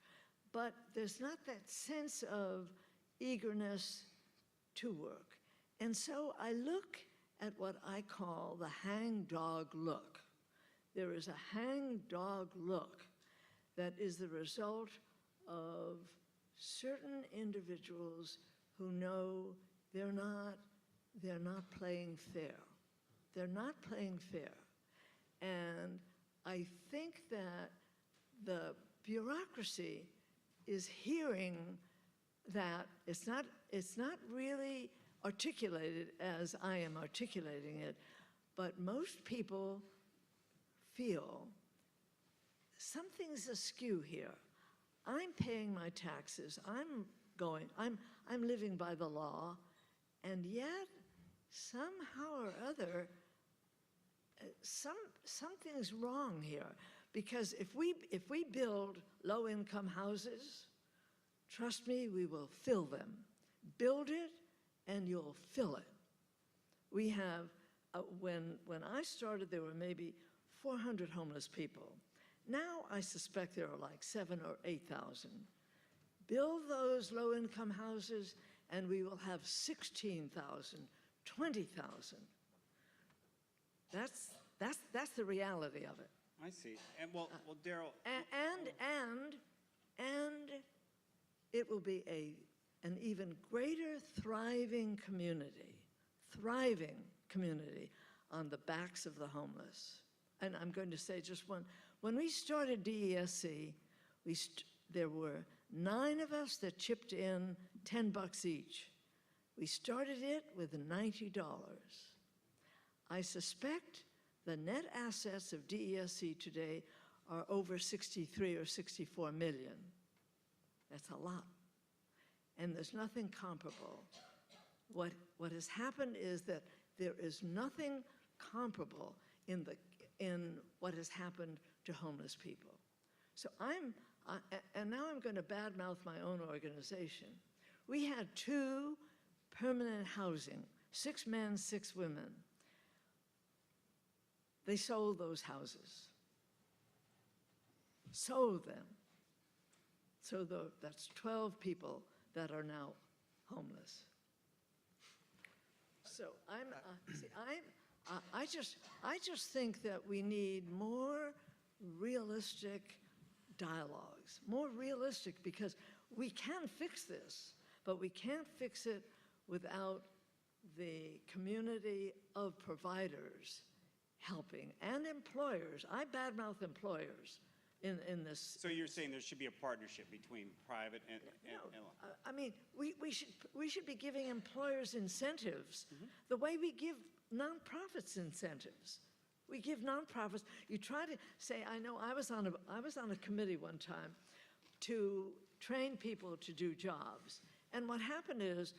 But there's not that sense of eagerness to work. And so I look at what I call the hang-dog look. There is a hang-dog look that is the result of certain individuals who know they're not playing fair. They're not playing fair. And I think that the bureaucracy is hearing that it's not really articulated as I am articulating it, but most people feel something's askew here. I'm paying my taxes, I'm living by the law, and yet somehow or other, something's wrong here. Because if we build low-income houses, trust me, we will fill them. Build it, and you'll fill it. We have, when I started, there were maybe 400 homeless people. Now I suspect there are like 7,000 or 8,000. Build those low-income houses, and we will have 16,000, 20,000. That's the reality of it. I see. And well, Daryl. And it will be an even greater thriving community on the backs of the homeless. And I'm going to say just one. When we started DESC, there were 9 of us that chipped in $10 each. We started it with $90. I suspect the net assets of DESC today are over 63 or 64 million. That's a lot. And there's nothing comparable. What has happened is that there is nothing comparable in what has happened to homeless people. So and now I'm going to badmouth my own organization. We had 2 permanent housing, 6 men, 6 women. They sold those houses, sold them. So that's 12 people that are now homeless. So I just think that we need more realistic dialogues, more realistic, because we can fix this, but we can't fix it without the community of providers helping, and employers. I badmouth employers in this. So you're saying there should be a partnership between private and I mean, we should be giving employers incentives the way we give nonprofits incentives. We give nonprofits. You try to say, I know I was on a committee one time to train people to do jobs, and what happened is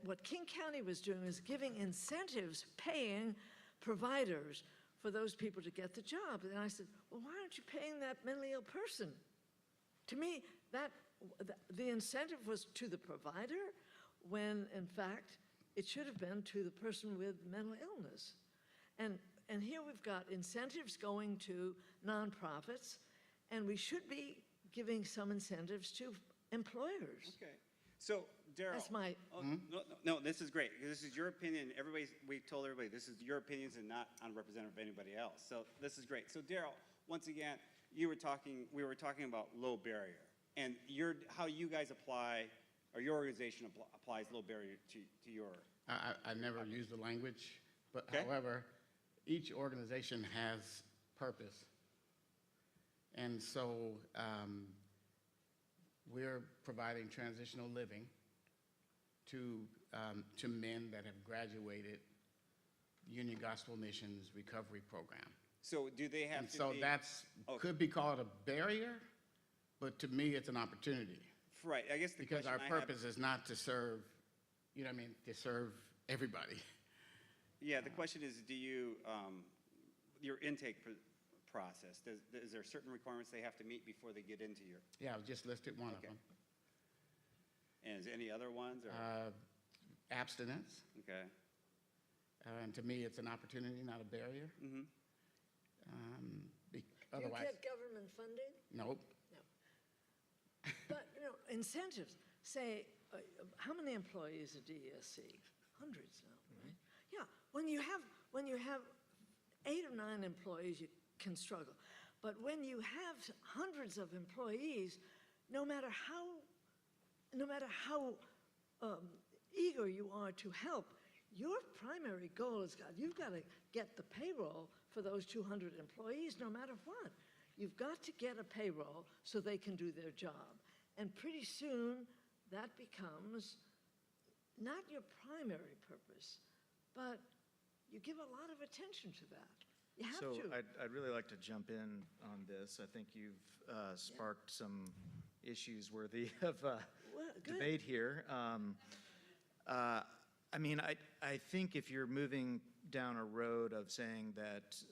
what King County was doing is giving incentives, paying providers for those people to get the job. And I said, well, why aren't you paying that mentally ill person? To me, the incentive was to the provider, when in fact it should have been to the person with mental illness. And here we've got incentives going to nonprofits, and we should be giving some incentives to employers. Okay. So, Daryl. That's my. No, this is great. This is your opinion. We told everybody this is your opinions and not unrepresentative of anybody else. So this is great. So, Daryl, once again, we were talking about low barrier, and how you guys apply, or your organization applies low barrier to your. I never use the language, but Okay. However, each organization has purpose. And so we're providing transitional living to men that have graduated Union Gospel Missions Recovery Program. So do they have And to so be? that's, Okay. could be called a barrier, but to me, it's an opportunity. Right, I guess the Because question our I have. purpose is not to serve, you know what I mean, to serve everybody. Yeah, the question is, do you, your intake process, is there certain requirements they have to meet before they get into your, Yeah, I just listed one of Okay. them. and is any other ones, or, Abstinence, okay? and to me, it's an opportunity, not a barrier. Mm-hmm. Do you Otherwise, get government funding? nope. But, incentives, say, how many employees at DESC? Hundreds now, right? Yeah, when you have 8 or 9 employees, you can struggle. But when you have hundreds of employees, no matter how eager you are to help, your primary goal is, you've got to get the payroll for those 200 employees no matter what. You've got to get a payroll so they can do their job. And pretty soon, that becomes not your primary purpose, but you give a lot of attention to that. You have So to. I'd really like to jump in on this. I think you've sparked some issues worthy of Well, good. debate here. I mean, I think if you're moving down a road of saying that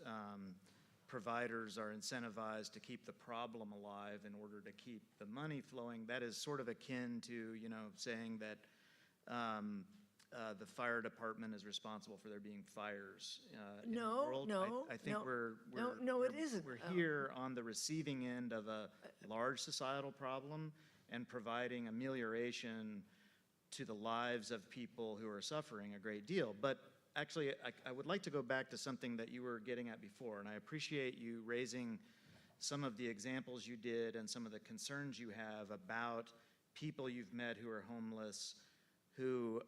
providers are incentivized to keep the problem alive in order to keep the money flowing, that is sort of akin to, saying that the fire department is responsible for there being fires in the No, world. no, I think no. No, it isn't. We're here on the receiving end of a large societal problem and providing amelioration to the lives of people who are suffering a great deal. But actually, I would like to go back to something that you were getting at before, and I appreciate you raising some of the examples you did and some of the concerns you have about people you've met who are homeless, who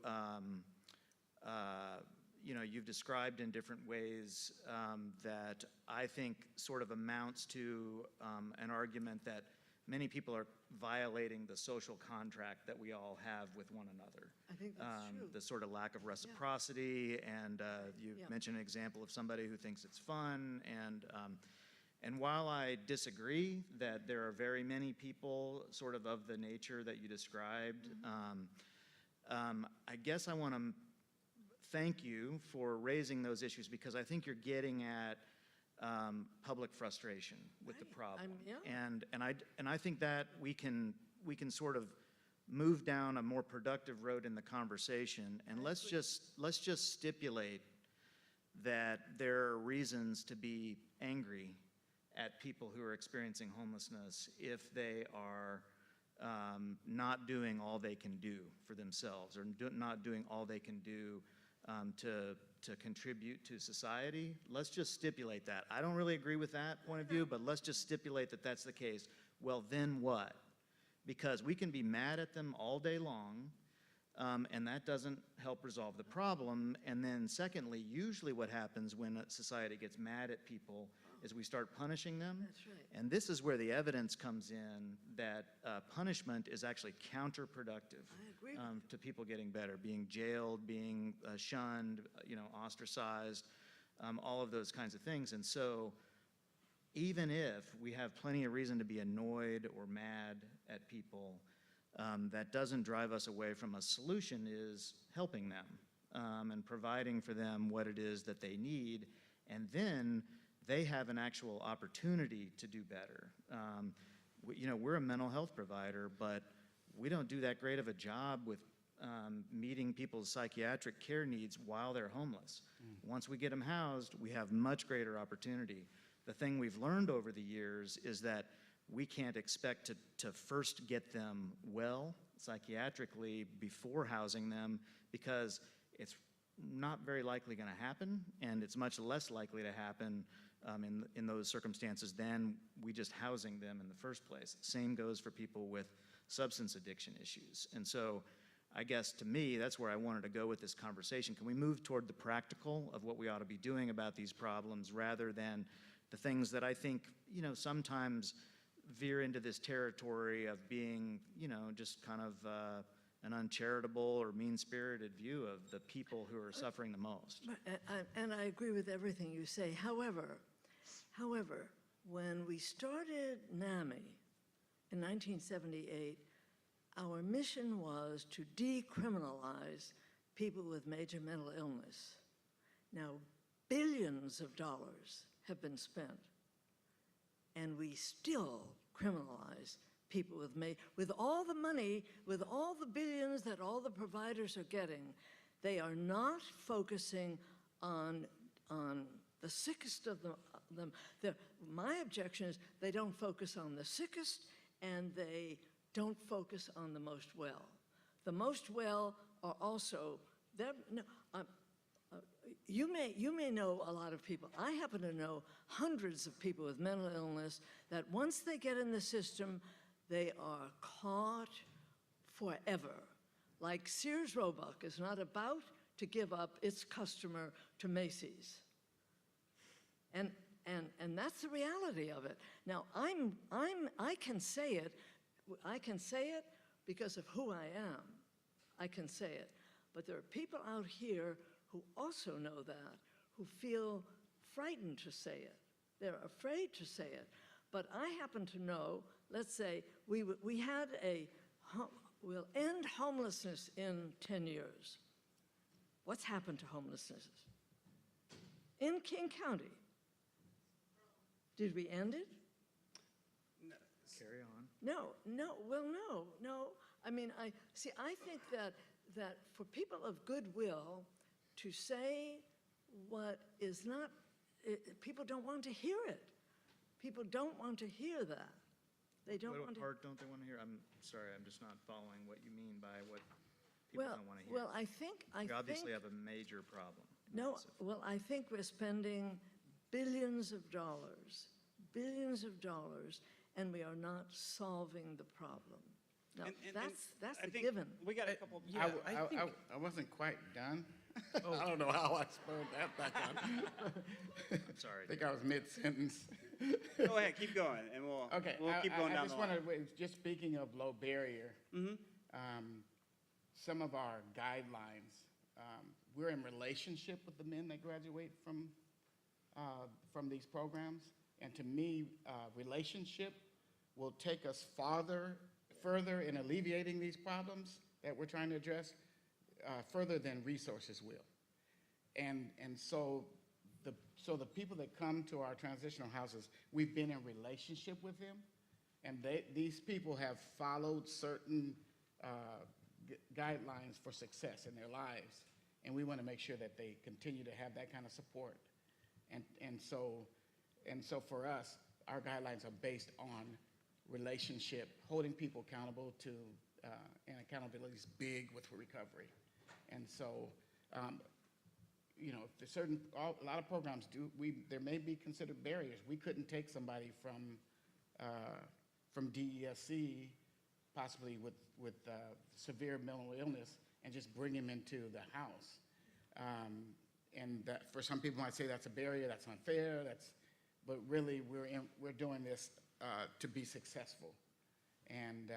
you've described in different ways that I think sort of amounts to an argument that many people are violating the social contract that we all have with one another. I think that's true. The sort of lack of reciprocity, and you Yeah. mentioned an example of somebody who thinks it's fun, and while I disagree that there are very many people sort of the nature that you described, I guess I want to thank you for raising those issues, because I think you're getting at public frustration with the Right. problem. Yeah. And I think that we can sort of move down a more productive road in the conversation, and let's just stipulate that there are reasons to be angry at people who are experiencing homelessness if they are not doing all they can do for themselves, or not doing all they can do to contribute to society. Let's just stipulate that. I don't really agree with that point of view, but let's just stipulate that that's the case. Well, then what? Because we can be mad at them all day long, and that doesn't help resolve the problem. And then secondly, usually what happens when a society gets mad at people is we start punishing them. That's right. And this is where the evidence comes in that punishment is actually counterproductive. I agree with To people getting better, being jailed, being shunned, ostracized, all of those kinds of things. And so even if we have plenty of reason to be annoyed or mad at people, that doesn't drive us away from a solution is helping them and providing for them what it is that they need. And then they have an actual opportunity to do better. We're a mental health provider, but we don't do that great of a job with meeting people's psychiatric care needs while they're homeless. Once we get them housed, we have much greater opportunity. The thing we've learned over the years is that we can't expect to first get them well psychiatrically before housing them, because it's not very likely going to happen, and it's much less likely to happen in those circumstances than we just housing them in the first place. Same goes for people with substance addiction issues. And so I guess to me, that's where I wanted to go with this conversation. Can we move toward the practical of what we ought to be doing about these problems, rather than the things that I think, sometimes veer into this territory of being, just kind of an uncharitable or mean-spirited view of the people who are suffering the most. And I agree with everything you say. However, when we started NAMI in 1978, our mission was to decriminalize people with major mental illness. Now, billions of dollars have been spent, and we still criminalize people with all the money, with all the billions that all the providers are getting. They are not focusing on the sickest of them. My objection is they don't focus on the sickest, and they don't focus on the most well. The most well are also, you may know a lot of people. I happen to know hundreds of people with mental illness that once they get in the system, they are caught forever. Like Sears Roebuck is not about to give up its customer to Macy's. And that's the reality of it. Now, I can say it because of who I am. I can say it. But there are people out here who also know that, who feel frightened to say it. They're afraid to say it. But I happen to know, let's say, we had we'll end homelessness in 10 years. What's happened to homelessness? In King County. Did we end it? Carry on. No. I mean, I think that for people of goodwill to say what is not, people don't want to hear it. People don't want to hear that. They don't want to. What part don't they want to hear? I'm sorry, I'm just not following what you mean by what people don't want to hear. Well, I think We obviously have a major problem. no. Massive. Well, I think we're spending billions of dollars, and we are not solving the problem. Now, that's I a think given. We got a couple. Yeah, I think, I wasn't quite done. I don't know how I spelled that back on. I'm sorry. I think I was mid-sentence. Go ahead, keep going, and we'll keep going down I just the line. wanted, just speaking of low barrier, some of our guidelines, we're in relationship with the men that graduate from these programs, and to me, relationship will take us further in alleviating these problems that we're trying to address, further than resources will. And so the people that come to our transitional houses, we've been in relationship with them, and these people have followed certain guidelines for success in their lives, and we want to make sure that they continue to have that kind of support. And so for us, our guidelines are based on relationship, holding people accountable to, and accountability is big with recovery. And so, if there's a lot of programs there may be considered barriers. We couldn't take somebody from DESC, possibly with severe mental illness, and just bring him into the house. And that, for some people might say that's a barrier, that's unfair, but really we're doing this to be successful. And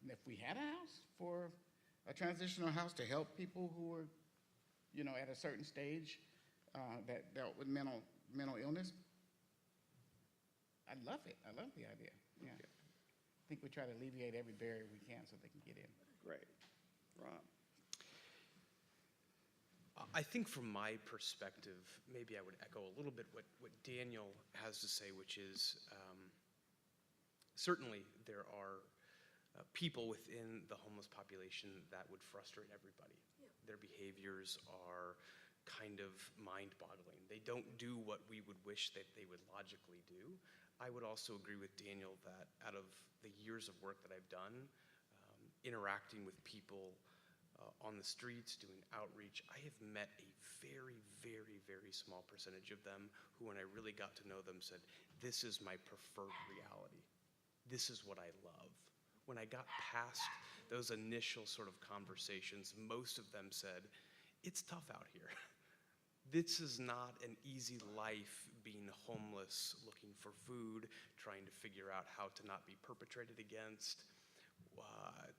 if we had a house for a transitional house to help people who were, at a certain stage that dealt with mental illness, I love it. I love the idea. Yeah. I think we try to alleviate every barrier we can so they can get in. Great. Rob? I think from my perspective, maybe I would echo a little bit what Daniel has to say, which is certainly there are people within the homeless population that would frustrate everybody. Yeah. Their behaviors are kind of mind-boggling. They don't do what we would wish that they would logically do. I would also agree with Daniel that out of the years of work that I've done, interacting with people on the streets, doing outreach, I have met a very, very, very small percentage of them who, when I really got to know them, said, this is my preferred reality. This is what I love. When I got past those initial sort of conversations, most of them said, it's tough out here. This is not an easy life being homeless, looking for food, trying to figure out how to not be perpetrated against.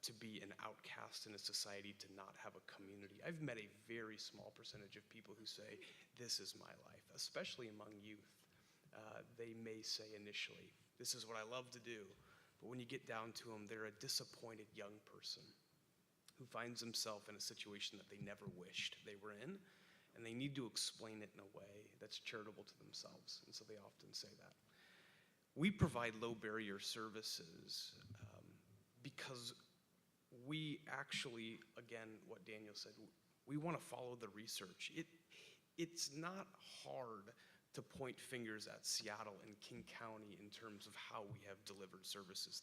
to be an outcast in a society, to not have a community. I've met a very small percentage of people who say, this is my life, especially among youth. They may say initially, this is what I love to do. But when you get down to them, they're a disappointed young person who finds himself in a situation that they never wished they were in, and they need to explain it in a way that's charitable to themselves, and so they often say that. We provide low barrier services because we actually, again, what Daniel said, we want to follow the research. It's not hard to point fingers at Seattle and King County in terms of how we have delivered services.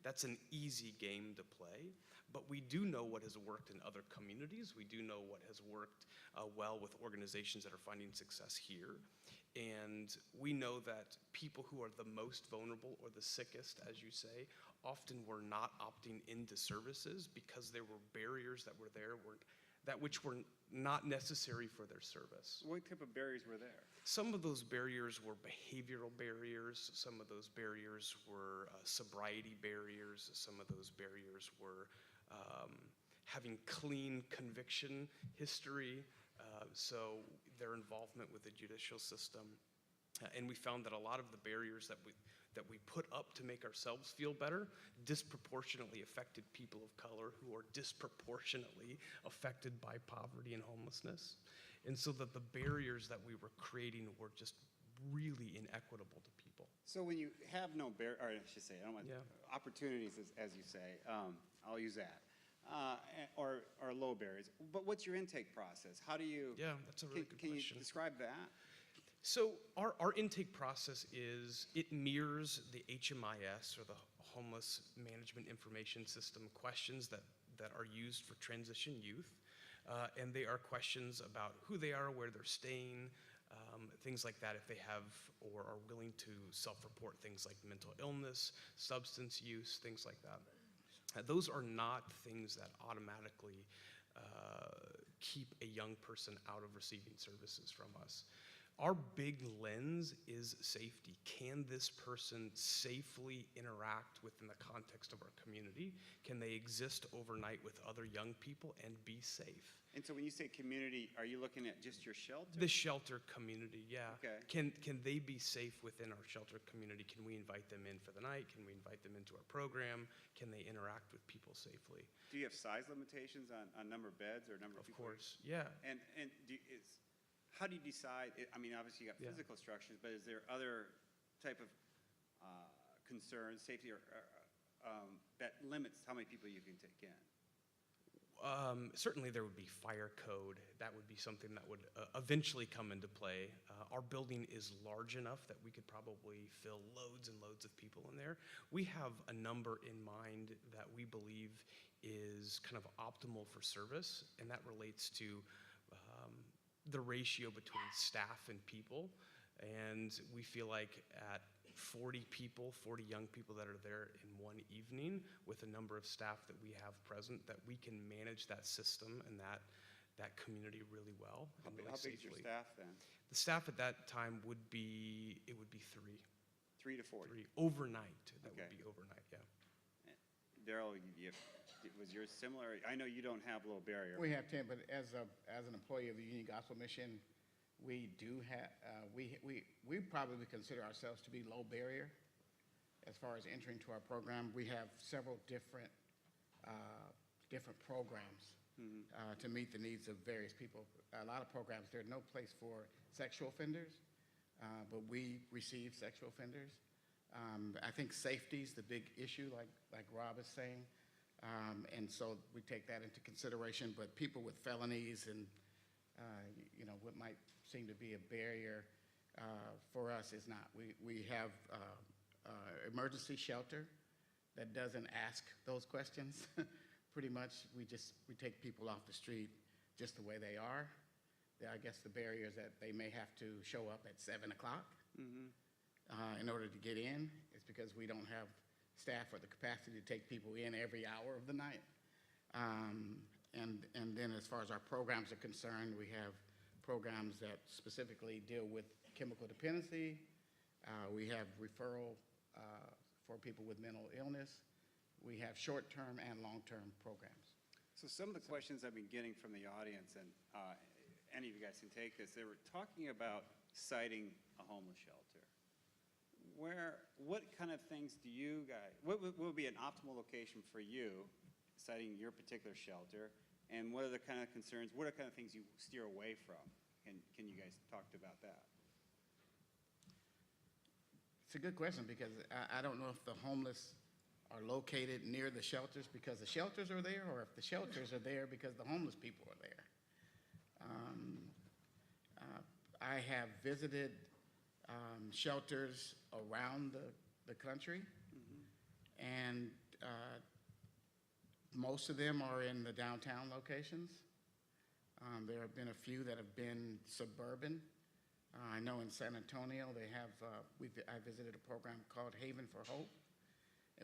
That's an easy game to play, but we do know what has worked in other communities. We do know what has worked well with organizations that are finding success here. And we know that people who are the most vulnerable or the sickest, as you say, often were not opting into services because there were barriers that were there which were not necessary for their service. What type of barriers were there? Some of those barriers were behavioral barriers. Some of those barriers were sobriety barriers. Some of those barriers were having clean conviction history. So their involvement with the judicial system. And we found that a lot of the barriers that we put up to make ourselves feel better disproportionately affected people of color who are disproportionately affected by poverty and homelessness. And so that the barriers that we were creating were just really inequitable to people. So when you have no barrier, or I should say, I don't want opportunities, as you say, I'll use that. Or low barriers. But what's your intake process? How do you? Yeah, that's a really good question. Can you describe that? So our intake process it mirrors the HMIS, or the Homeless Management Information System, questions that are used for transition youth. And they are questions about who they are, where they're staying, things like that, if they have or are willing to self-report things like mental illness, substance use, things like that. Those are not things that automatically keep a young person out of receiving services from us. Our big lens is safety. Can this person safely interact within the context of our community? Can they exist overnight with other young people and be safe? And so when you say community, are you looking at just your shelter? The shelter community, yeah. Okay. Can they be safe within our shelter community? Can we invite them in for the night? Can we invite them into our program? Can they interact with people safely? Do you have size limitations on number of beds or number of people? Of course, yeah. And how do you decide? I mean, obviously you got physical structures, but is there other type of concerns, safety, or that limits how many people you can take in? Certainly there would be fire code. That would be something that would eventually come into play. Our building is large enough that we could probably fill loads and loads of people in there. We have a number in mind that we believe is kind of optimal for service, and that relates to the ratio between staff and people. And we feel like at 40 people, 40 young people that are there in one evening with a number of staff that we have present, that we can manage that system and that community really well. How really big is your staff then? The staff at that time would be 3. 3 to 40? 3 overnight. That Okay. would be overnight, yeah. Daryl, was yours similar? I know you don't have low barrier. We have 10, but as an employee of the Union Gospel Mission, we do have, we probably consider ourselves to be low barrier as far as entering to our program. We have several different programs to meet the needs of various people. A lot of programs, there's no place for sexual offenders, but we receive sexual offenders. I think safety is the big issue, like Rob is saying, and so we take that into consideration. But people with felonies and what might seem to be a barrier for us is not. We have emergency shelter that doesn't ask those questions. Pretty much, we take people off the street just the way they are. I guess the barrier is that they may have to show up at 7 o'clock in order to get in. It's because we don't have staff or the capacity to take people in every hour of the night. And then as far as our programs are concerned, we have programs that specifically deal with chemical dependency. We have referral for people with mental illness. We have short-term and long-term programs. So some of the questions I've been getting from the audience, and any of you guys can take this, they were talking about citing a homeless shelter. What kind of things do you guys, what would be an optimal location for you, citing your particular shelter, and what are the kind of concerns, what are the kind of things you steer away from? Can you guys talk about that? It's a good question because I don't know if the homeless are located near the shelters because the shelters are there, or if the shelters are there because the homeless people are there. I have visited shelters around the country, and most of them are in the downtown locations. There have been a few that have been suburban. I know in San Antonio they have, I visited a program called Haven for Hope,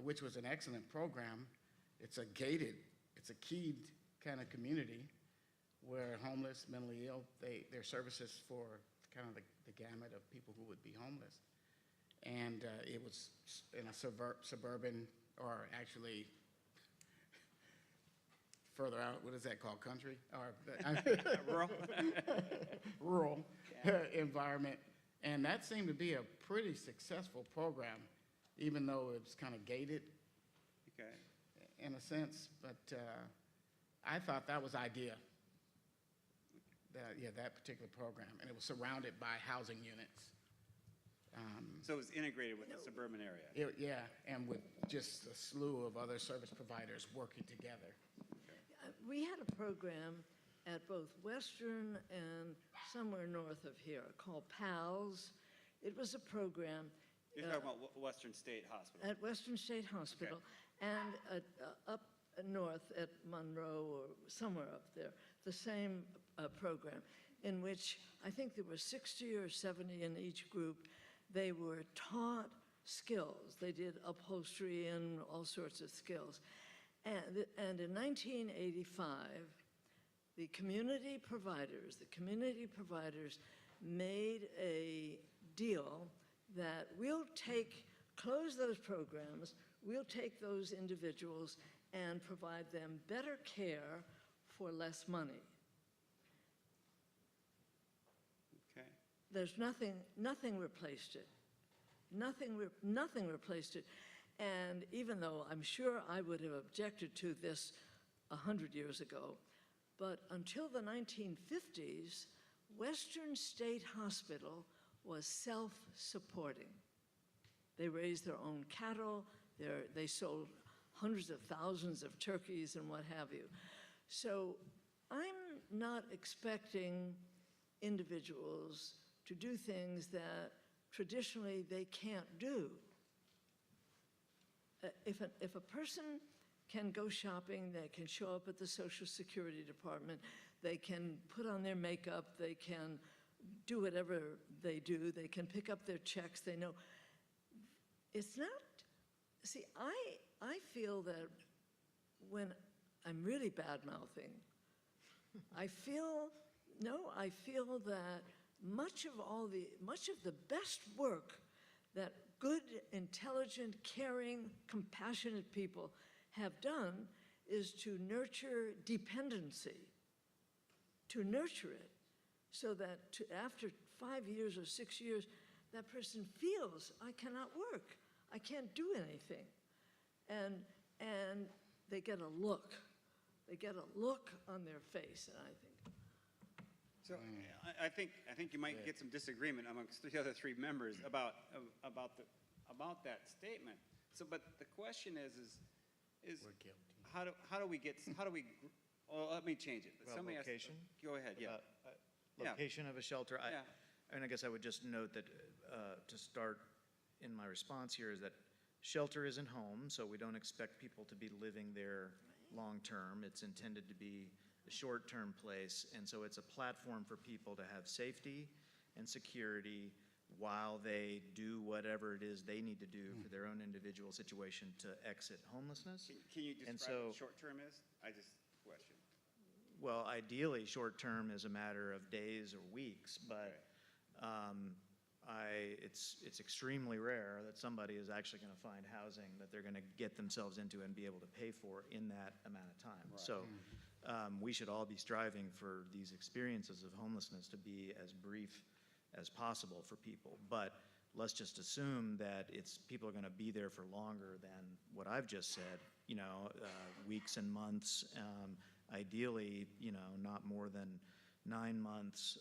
which was an excellent program. It's a keyed kind of community where homeless, mentally ill, their services for kind of the gamut of people who would be homeless. And it was in a suburban, or actually further out, what is that called, country? Or Rural? Rural environment. And that seemed to be a pretty successful program, even though it was kind of gated, Okay. in a sense. But I thought that was ideal, that particular program. And it was surrounded by housing units. So it was integrated with the suburban area? Yeah, and with just a slew of other service providers working together. We had a program at both Western and somewhere north of here called PALS. It was a program You're talking about Western State Hospital? at Western State Hospital and up north at Monroe or somewhere up there, the same program in which I think there were 60 or 70 in each group. They were taught skills. They did upholstery and all sorts of skills. And in 1985, the community providers made a deal that we'll close those programs, we'll take those individuals and provide them better care for less money. Okay. There's nothing replaced it. Nothing replaced it. And even though I'm sure I would have objected to this 100 years ago, but until the 1950s, Western State Hospital was self-supporting. They raised their own cattle, they sold hundreds of thousands of turkeys and what have you. So I'm not expecting individuals to do things that traditionally they can't do. If a person can go shopping, they can show up at the Social Security Department, they can put on their makeup, they can do whatever they do, they can pick up their checks, they know. It's not, see, I feel that when I'm really bad-mouthing, I feel that much of the best work that good, intelligent, caring, compassionate people have done is to nurture dependency, to nurture it, so that after 5 years or 6 years, that person feels, I cannot work, I can't do anything. And they get a look on their face, and I think. So I think you might get some disagreement amongst the other three members about that statement. So, but the question is We're guilty. how do we, well, let me change it. Well, Somebody asked- location? Go ahead, yeah. Yeah. Location of a shelter. Yeah. I guess I would just note that, to start in my response here, is that shelter isn't home, so we don't expect people to be living there long-term. It's intended to be a short-term place, and so it's a platform for people to have safety and security while they do whatever it is they need to do for their own individual situation to exit homelessness. Can you And describe what so- short-term is? I just question. Well, ideally, short-term is a matter of days or weeks, but it's extremely rare that somebody is actually going to find housing that they're going to get themselves into and be able to pay for in that amount of time. So we should all be striving for these experiences of homelessness to be as brief as possible for people. But let's just assume that people are going to be there for longer than what I've just said, weeks and months, ideally, not more than 9 months,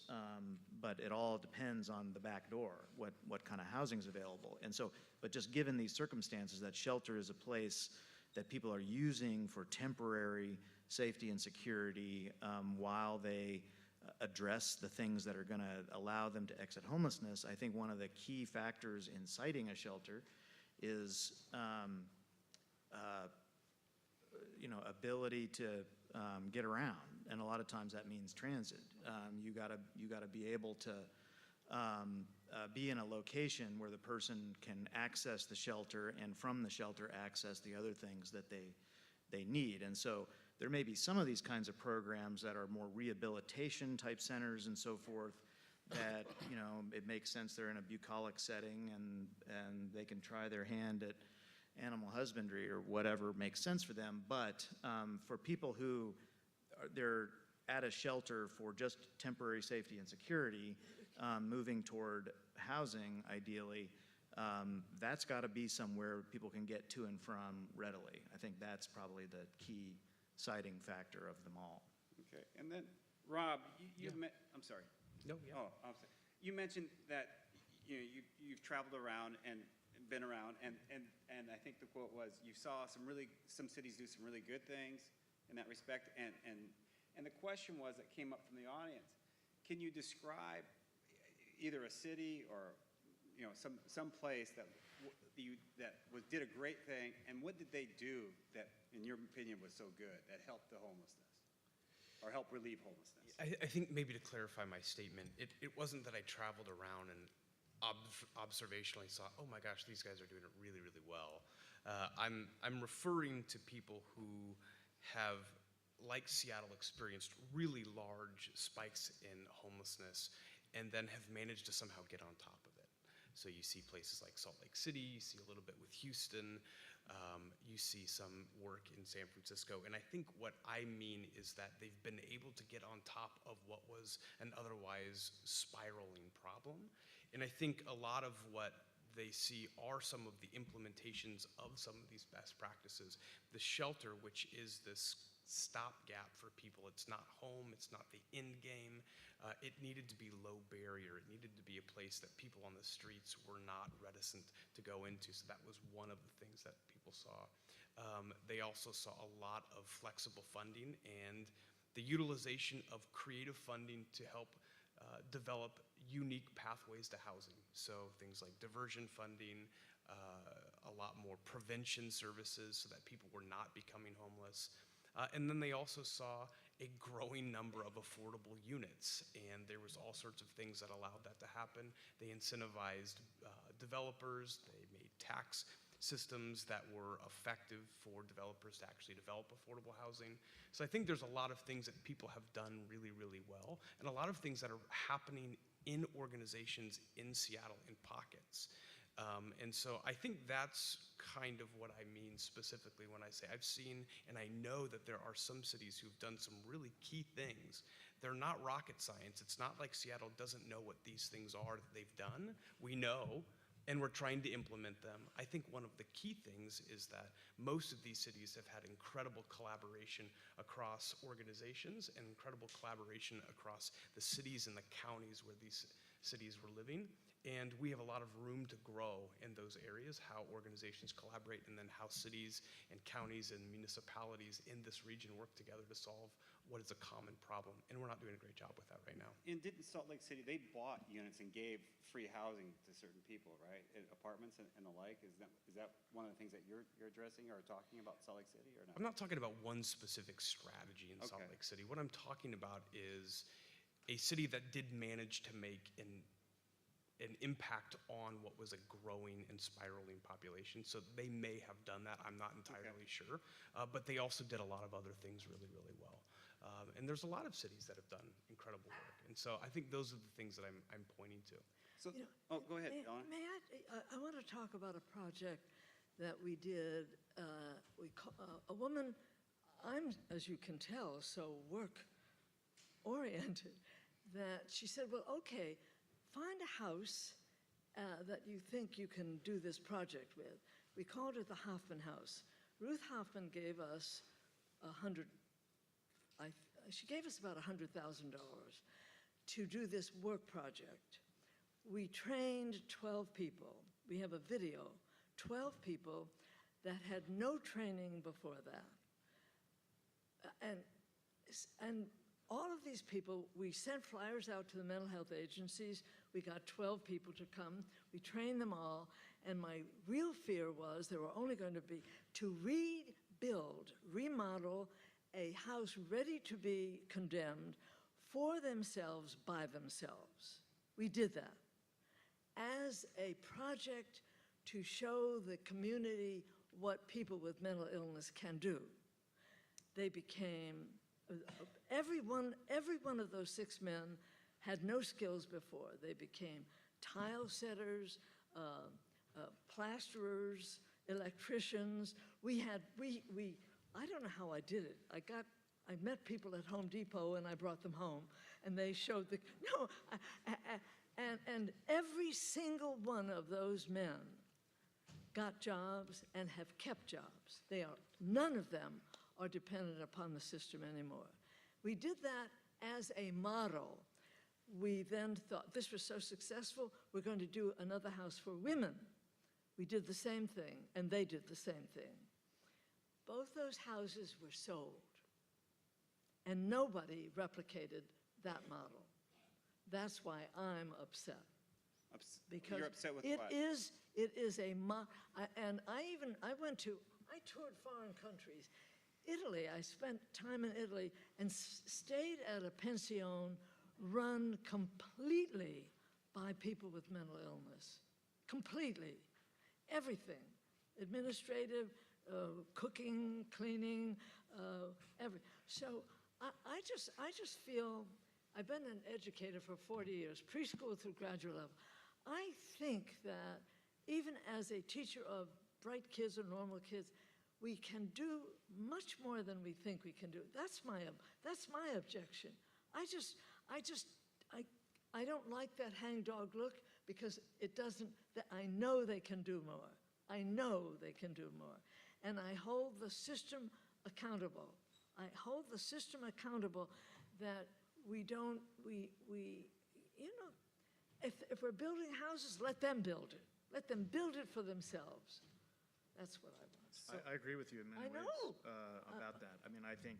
but it all depends on the back door, what kind of housing is available. And so, but just given these circumstances, that shelter is a place that people are using for temporary safety and security while they address the things that are going to allow them to exit homelessness. I think one of the key factors in citing a shelter is ability to get around, and a lot of times that means transit. You gotta be able to be in a location where the person can access the shelter, and from the shelter access the other things that they need. And so there may be some of these kinds of programs that are more rehabilitation type centers and so forth, that it makes sense they're in a bucolic setting and they can try their hand at animal husbandry or whatever makes sense for them. But for people who they're at a shelter for just temporary safety and security, moving toward housing ideally, that's got to be somewhere people can get to and from readily. I think that's probably the key citing factor of them all. Okay, and then Rob, I'm sorry. No, yeah. Oh, I'm sorry. You mentioned that you've traveled around and been around, and I think the quote was, you saw some cities do some really good things in that respect, and the question was that came up from the audience, can you describe either a city or some place that did a great thing, and what did they do that, in your opinion, was so good that helped the homelessness or helped relieve homelessness? I think maybe to clarify my statement, it wasn't that I traveled around and observationally saw, oh my gosh, these guys are doing it really, really well. I'm referring to people who have, like Seattle, experienced really large spikes in homelessness and then have managed to somehow get on top of it. So you see places like Salt Lake City, you see a little bit with Houston, you see some work in San Francisco, and I think what I mean is that they've been able to get on top of what was an otherwise spiraling problem. And I think a lot of what they see are some of the implementations of some of these best practices. The shelter, which is this stopgap for people. It's not home, it's not the end game. It needed to be low barrier. It needed to be a place that people on the streets were not reticent to go into. So that was one of the things that people saw. They also saw a lot of flexible funding and the utilization of creative funding to help develop unique pathways to housing. So things like diversion funding, a lot more prevention services so that people were not becoming homeless. And then they also saw a growing number of affordable units, and there was all sorts of things that allowed that to happen. They incentivized developers, they made tax systems that were effective for developers to actually develop affordable housing. So I think there's a lot of things that people have done really, really well, and a lot of things that are happening in organizations in Seattle in pockets. And so I think that's kind of what I mean specifically when I say I've seen, and I know that there are some cities who've done some really key things. They're not rocket science. It's not like Seattle doesn't know what these things are that they've done. We know, and we're trying to implement them. I think one of the key things is that most of these cities have had incredible collaboration across organizations and incredible collaboration across the cities and the counties where these cities were living. And we have a lot of room to grow in those areas, how organizations collaborate, and then how cities and counties and municipalities in this region work together to solve what is a common problem. And we're not doing a great job with that right now. And didn't Salt Lake City, they bought units and gave free housing to certain people, right? Apartments and the like. Is that one of the things that you're addressing or talking about Salt Lake City or not? I'm not talking about one specific strategy in Salt Lake City. What I'm talking about is a city that did manage to make an impact on what was a growing and spiraling population. So they may have done that. I'm not entirely sure. But they also did a lot of other things really, really well. And there's a lot of cities that have done incredible work. And so I think those are the things that I'm pointing to. So, You know, oh, go ahead, May, Ellen. may I want to talk about a project that we did. A woman, I'm, as you can tell, so work-oriented, that she said, well, okay, find a house that you think you can do this project with. We called it the Hoffman House. Ruth Hoffman gave us she gave us about $100,000 to do this work project. We trained 12 people. We have a video, 12 people that had no training before that. And all of these people, we sent flyers out to the mental health agencies. We got 12 people to come. We trained them all. And my real fear was there were only going to be to rebuild, remodel a house ready to be condemned for themselves, by themselves. We did that as a project to show the community what people with mental illness can do. They became, every one of those 6 men had no skills before. They became tile setters, plasterers, electricians. I don't know how I did it. I met people at Home Depot and I brought them home and they showed and every single one of those men got jobs and have kept jobs. None of them are dependent upon the system anymore. We did that as a model. We then thought this was so successful, we're going to do another house for women. We did the same thing and they did the same thing. Both those houses were sold and nobody replicated that model. That's why I'm upset. Because You're upset with it what? It is a, and I toured foreign countries. Italy, I spent time in Italy and stayed at a pension run completely by people with mental illness. Completely. Everything. Administrative, cooking, cleaning, everything. So I just feel, I've been an educator for 40 years, preschool through graduate level. I think that even as a teacher of bright kids or normal kids, we can do much more than we think we can do. That's my objection. I don't like that hangdog look because it doesn't, I know they can do more. I know they can do more. And I hold the system accountable. I hold the system accountable that we don't, you know, if we're building houses, let them build it. Let them build it for themselves. That's what I want. So, I agree with you in many I know. ways about that. I mean, I think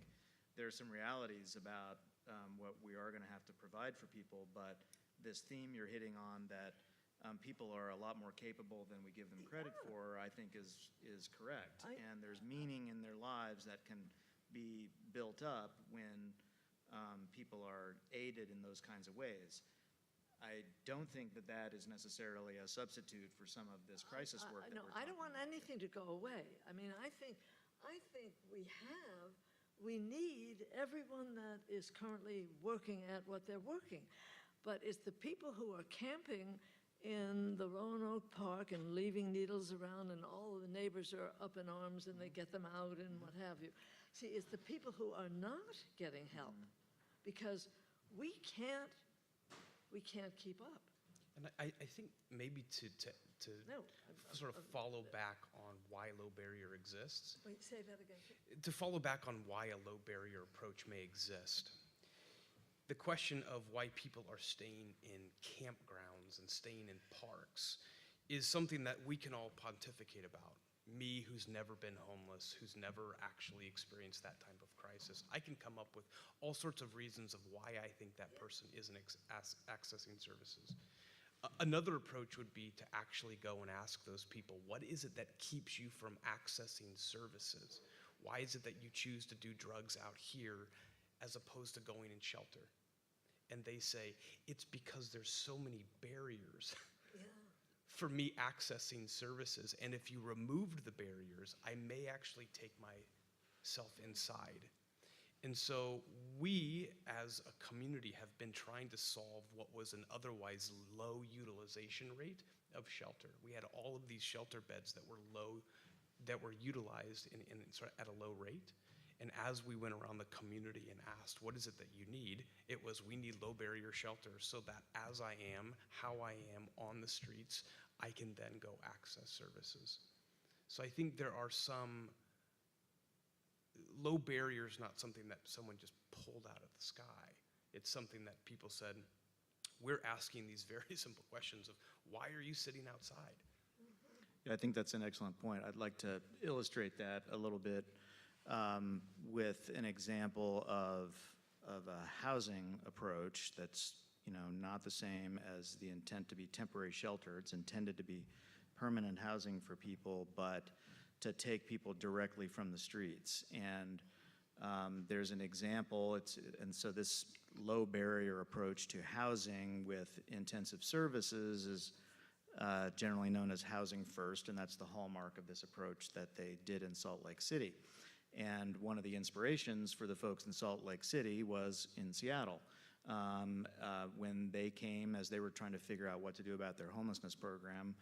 there's some realities about what we are going to have to provide for people, but this theme you're hitting on that people are a lot more capable than we give them credit for, I think is correct. And there's meaning in their lives that can be built up when people are aided in those kinds of ways. I don't think that that is necessarily a substitute for some of this crisis work that No, we're I don't talking want anything to go away. I mean, I think we need everyone that is currently working at what they're working. But it's the people who are camping in the Roanoke Park and leaving needles around and all the neighbors are up in arms and they get them out and what have you. See, it's the people who are not getting help because we can't keep up. And I think maybe to No, sort of follow back on why low barrier exists, Wait, say that again. to follow back on why a low barrier approach may exist, the question of why people are staying in campgrounds and staying in parks is something that we can all pontificate about. Me, who's never been homeless, who's never actually experienced that type of crisis, I can come up with all sorts of reasons of why I think that person isn't accessing services. Another approach would be to actually go and ask those people, what is it that keeps you from accessing services? Why is it that you choose to do drugs out here as opposed to going in shelter? And they say, it's because there's so many barriers for me accessing services. And if you removed the barriers, I may actually take myself inside. And so we, as a community, have been trying to solve what was an otherwise low utilization rate of shelter. We had all of these shelter beds that were low, that were utilized in sort of at a low rate. And as we went around the community and asked, what is it that you need? It was, we need low barrier shelter so that as I am, how I am on the streets, I can then go access services. So I think there are some low barriers, not something that someone just pulled out of the sky. It's something that people said, we're asking these very simple questions of, why are you sitting outside? Yeah, I think that's an excellent point. I'd like to illustrate that a little bit with an example of a housing approach that's, not the same as the intent to be temporary shelter. It's intended to be permanent housing for people, but to take people directly from the streets. And there's an example, and so this low barrier approach to housing with intensive services is generally known as Housing First, and that's the hallmark of this approach that they did in Salt Lake City. And one of the inspirations for the folks in Salt Lake City was in Seattle. When they came, as they were trying to figure out what to do about their homelessness program,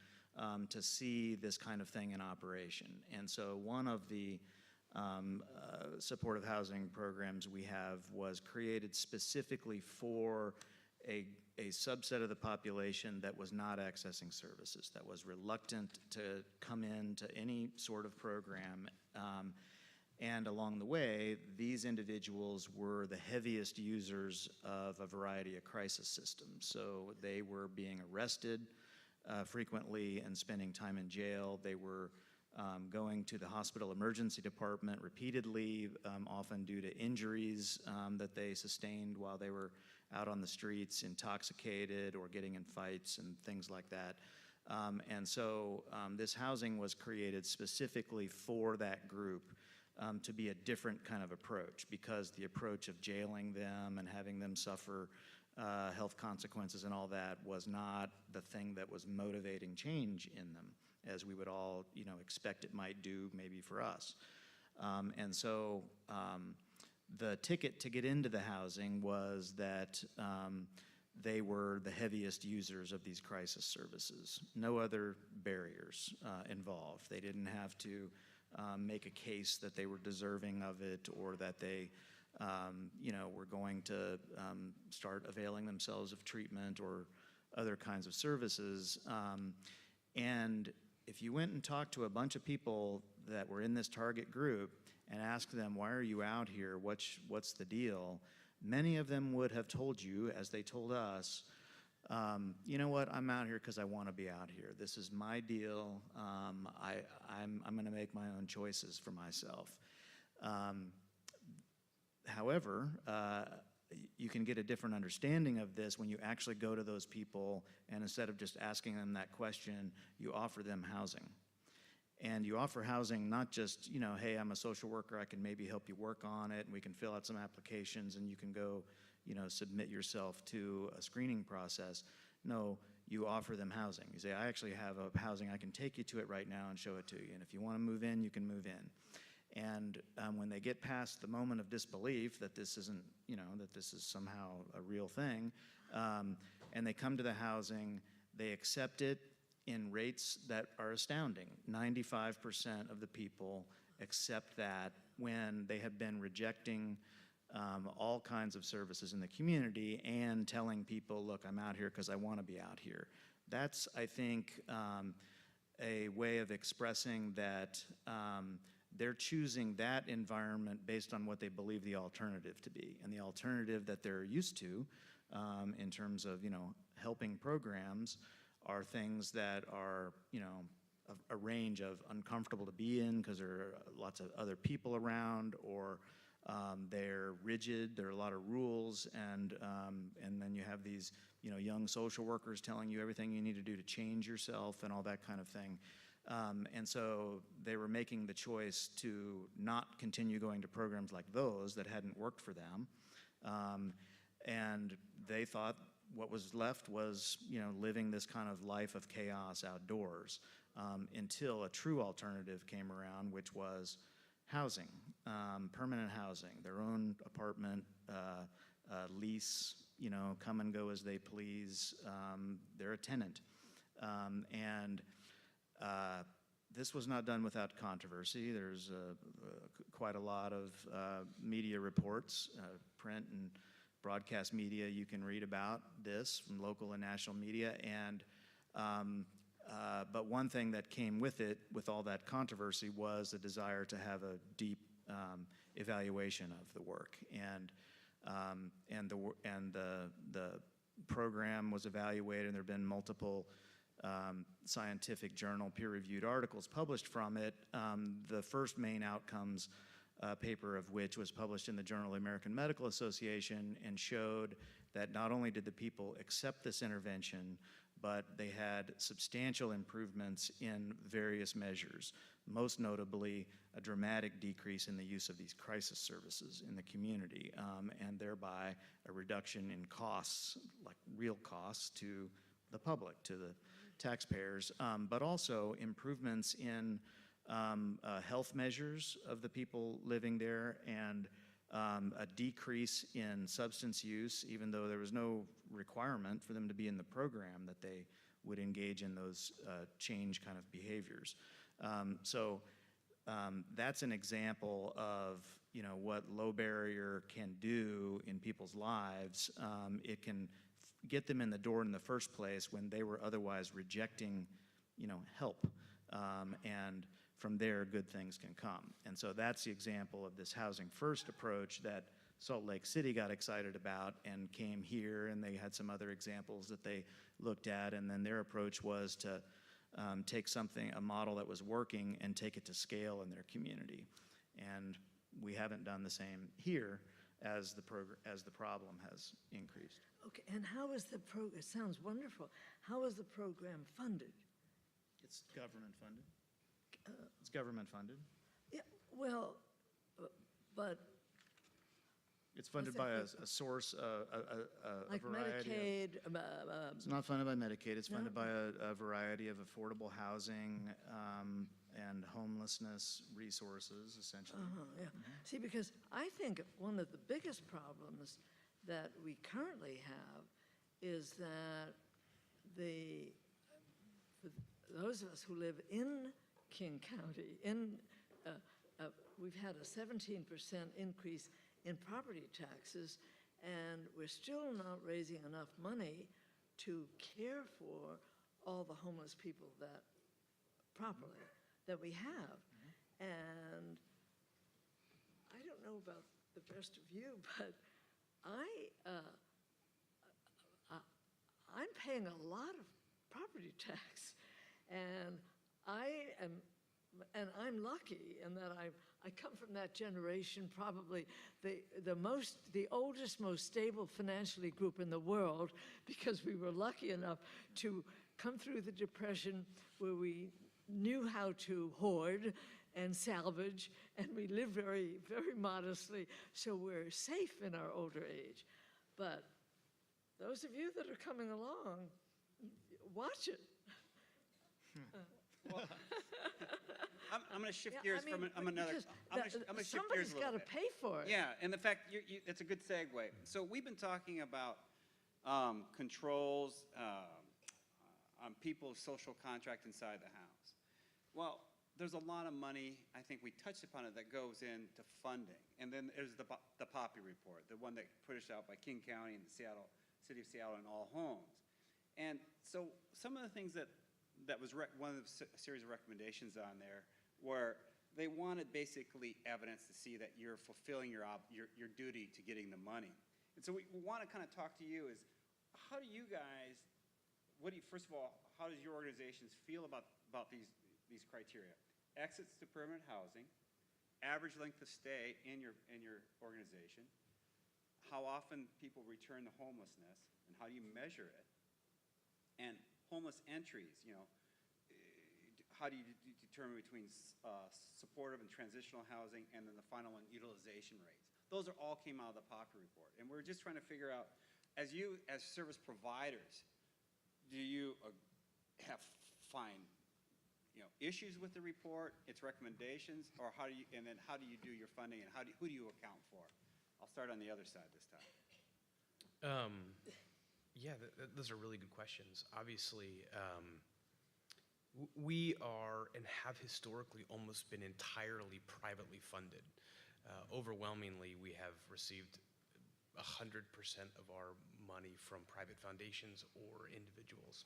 to see this kind of thing in operation. And so one of the supportive housing programs we have was created specifically for a subset of the population that was not accessing services, that was reluctant to come into any sort of program. And along the way, these individuals were the heaviest users of a variety of crisis systems. So they were being arrested frequently and spending time in jail. They were going to the hospital emergency department repeatedly, often due to injuries that they sustained while they were out on the streets, intoxicated or getting in fights and things like that. And so this housing was created specifically for that group to be a different kind of approach, because the approach of jailing them and having them suffer health consequences and all that was not the thing that was motivating change in them, as we would all, expect it might do maybe for us. And so the ticket to get into the housing was that they were the heaviest users of these crisis services. No other barriers involved. They didn't have to make a case that they were deserving of it, or that they were going to start availing themselves of treatment or other kinds of services. And if you went and talked to a bunch of people that were in this target group and asked them, why are you out here? What's the deal? Many of them would have told you, as they told us, you know what, I'm out here because I want to be out here. This is my deal. I'm going to make my own choices for myself. However, you can get a different understanding of this when you actually go to those people, and instead of just asking them that question, you offer them housing. And you offer housing not just, hey, I'm a social worker, I can maybe help you work on it, and we can fill out some applications, and you can go, submit yourself to a screening process. No, you offer them housing. You say, I actually have a housing, I can take you to it right now and show it to you. And if you want to move in, you can move in. And when they get past the moment of disbelief that this isn't, that this is somehow a real thing, and they come to the housing, they accept it in rates that are astounding. 95% of the people accept that when they have been rejecting all kinds of services in the community and telling people, look, I'm out here because I want to be out here. That's, I think, a way of expressing that they're choosing that environment based on what they believe the alternative to be. And the alternative that they're used to in terms of, helping programs are things that are, a range of uncomfortable to be in because there are lots of other people around, or they're rigid, there are a lot of rules, and then you have these, young social workers telling you everything you need to do to change yourself and all that kind of thing. And so they were making the choice to not continue going to programs like those that hadn't worked for them. And they thought what was left was, living this kind of life of chaos outdoors, until a true alternative came around, which was housing, permanent housing, their own apartment, lease, come and go as they please. They're a tenant. This was not done without controversy. There's quite a lot of media reports, print and broadcast media. You can read about this from local and national media. But one thing that came with it, with all that controversy, was a desire to have a deep evaluation of the work. The program was evaluated, and there have been multiple scientific journal peer-reviewed articles published from it. The first main outcomes paper of which was published in the Journal of the American Medical Association, and showed that not only did the people accept this intervention, but they had substantial improvements in various measures, most notably a dramatic decrease in the use of these crisis services in the community, and thereby a reduction in costs, like real costs to the public, to the taxpayers, but also improvements in health measures of the people living there, and a decrease in substance use, even though there was no requirement for them to be in the program, that they would engage in those change kind of behaviors. That's an example of what low barrier can do in people's lives. It can get them in the door in the first place when they were otherwise rejecting help, and from there good things can come. And so that's the example of this housing first approach that Salt Lake City got excited about and came here, and they had some other examples that they looked at, and then their approach was to take a model that was working and take it to scale in their community. And we haven't done the same here as the problem has increased. Okay, and how is the program, it sounds wonderful, how is the program funded? It's government funded. It's government funded. Yeah, well, but It's funded by a source, a like variety of... Medicaid, It's not funded by Medicaid. It's funded No? by a variety of affordable housing and homelessness resources, essentially. yeah. See, because I think one of the biggest problems that we currently have is that those of us who live in King County, we've had a 17% increase in property taxes, and we're still not raising enough money to care for all the homeless people that we have. And I don't know about the rest of you, but I'm paying a lot of property tax, and I'm lucky in that I come from that generation, probably the oldest, most stable financially group in the world, because we were lucky enough to come through the Depression where we knew how to hoard and salvage, and we lived very, very modestly, so we're safe in our older age. But those of you that are coming along, watch it. I'm going to shift Yeah, gears I mean, from another. I'm going to shift gears a little somebody's got to bit. pay for it. Yeah, and the fact it's a good segue. So we've been talking about controls on people's social contract inside the house. Well, there's a lot of money, I think we touched upon it, that goes into funding. And then there's the Poppy report, the one that pushed out by King County and the City of Seattle and All Homes. And so some of the things that was one of the series of recommendations on there where they wanted basically evidence to see that you're fulfilling your duty to getting the money. And so we want to kind of talk to you is, how do you guys, first of all, how does your organizations feel about these criteria? Exits to permanent housing, average length of stay in your organization, how often people return to homelessness, and how do you measure it? And homeless entries, how do you determine between supportive and transitional housing, and then the final one, utilization rates? Those all came out of the Poppy report. And we're just trying to figure out, as service providers, do you find issues with the report, its recommendations, or how do you do your funding, and who do you account for? I'll start on the other side this time. Yeah, those are really good questions. Obviously, we are and have historically almost been entirely privately funded. Overwhelmingly, we have received 100% of our money from private foundations or individuals.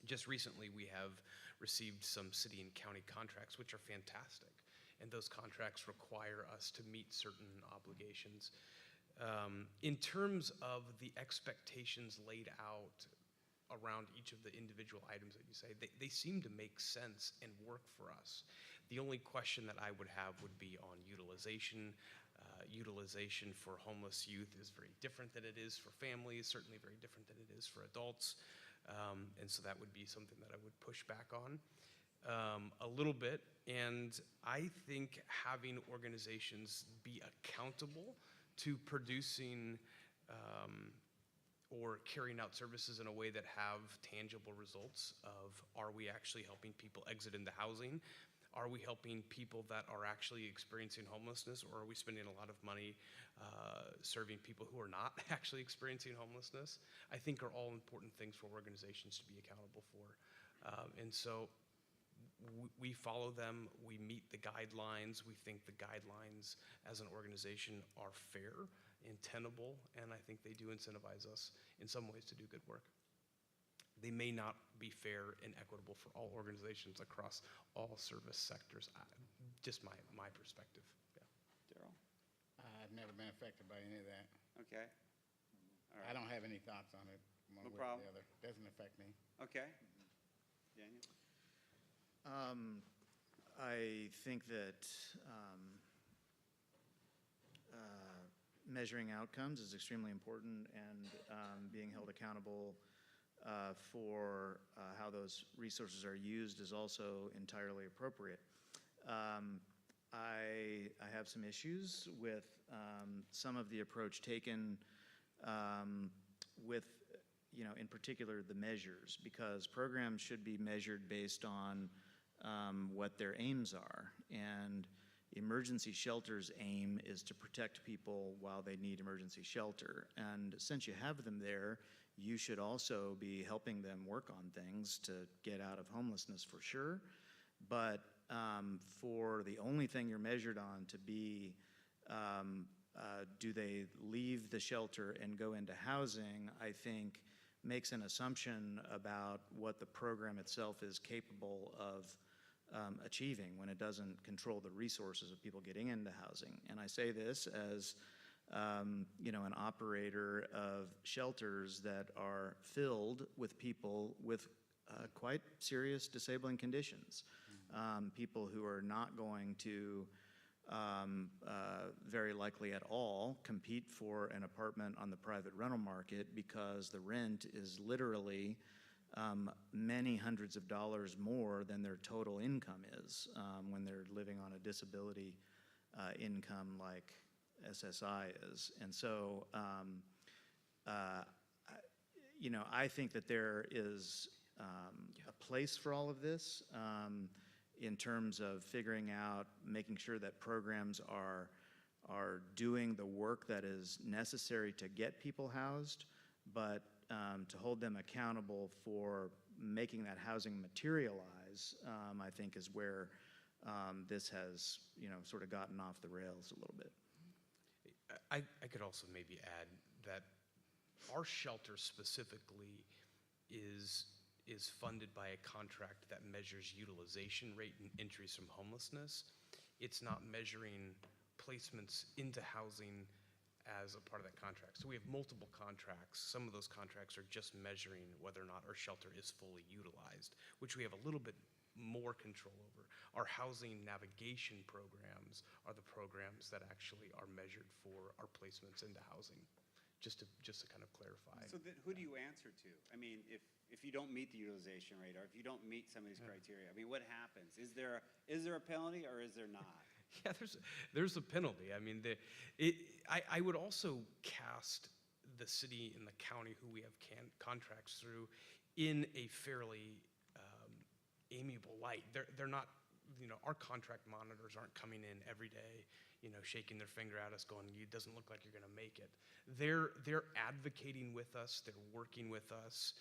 Just recently, we have received some city and county contracts, which are fantastic. And those contracts require us to meet certain obligations. In terms of the expectations laid out around each of the individual items that you say, they seem to make sense and work for us. The only question that I would have would be on utilization. Utilization for homeless youth is very different than it is for families, certainly very different than it is for adults. And so that would be something that I would push back on a little bit. And I think having organizations be accountable to producing or carrying out services in a way that have tangible results of, are we actually helping people exit into housing? Are we helping people that are actually experiencing homelessness, or are we spending a lot of money serving people who are not actually experiencing homelessness? I think are all important things for organizations to be accountable for. And so we follow them, we meet the guidelines, we think the guidelines as an organization are fair and tenable, and I think they do incentivize us in some ways to do good work. They may not be fair and equitable for all organizations across all service sectors. Just my perspective. Yeah. Daryl? I've never been affected by any of that. Okay. All right. I don't have any thoughts on it one No way problem. or the other. Doesn't affect me. Okay. Daniel? I think that measuring outcomes is extremely important, and being held accountable for how those resources are used is also entirely appropriate. I have some issues with some of the approach taken with, in particular, the measures, because programs should be measured based on what their aims are. And emergency shelter's aim is to protect people while they need emergency shelter. And since you have them there, you should also be helping them work on things to get out of homelessness for sure. But for the only thing you're measured on to be, do they leave the shelter and go into housing, I think makes an assumption about what the program itself is capable of achieving when it doesn't control the resources of people getting into housing. And I say this as an operator of shelters that are filled with people with quite serious disabling conditions, people who are not going to very likely at all compete for an apartment on the private rental market, because the rent is literally many hundreds of dollars more than their total income is when they're living on a disability income like SSI is. And so, I think that there is a place for all of this in terms of figuring out, making sure that programs are doing the work that is necessary to get people housed, but to hold them accountable for making that housing materialize, I think is where this has, sort of gotten off the rails a little bit. I could also maybe add that our shelter specifically is funded by a contract that measures utilization rate and entries from homelessness. It's not measuring placements into housing as a part of that contract. So we have multiple contracts. Some of those contracts are just measuring whether or not our shelter is fully utilized, which we have a little bit more control over. Our housing navigation programs are the programs that actually are measured for our placements into housing, just to kind of clarify. So then who do you answer to? I mean, if you don't meet the utilization rate, or if you don't meet some of these criteria, I mean, what happens? Is there a penalty, or is there not? Yeah, there's a penalty. I mean, I would also cast the city and the county who we have contracts through in a fairly amiable light. They're not, our contract monitors aren't coming in every day, shaking their finger at us going, it doesn't look like you're going to make it. They're advocating with us, they're working with us.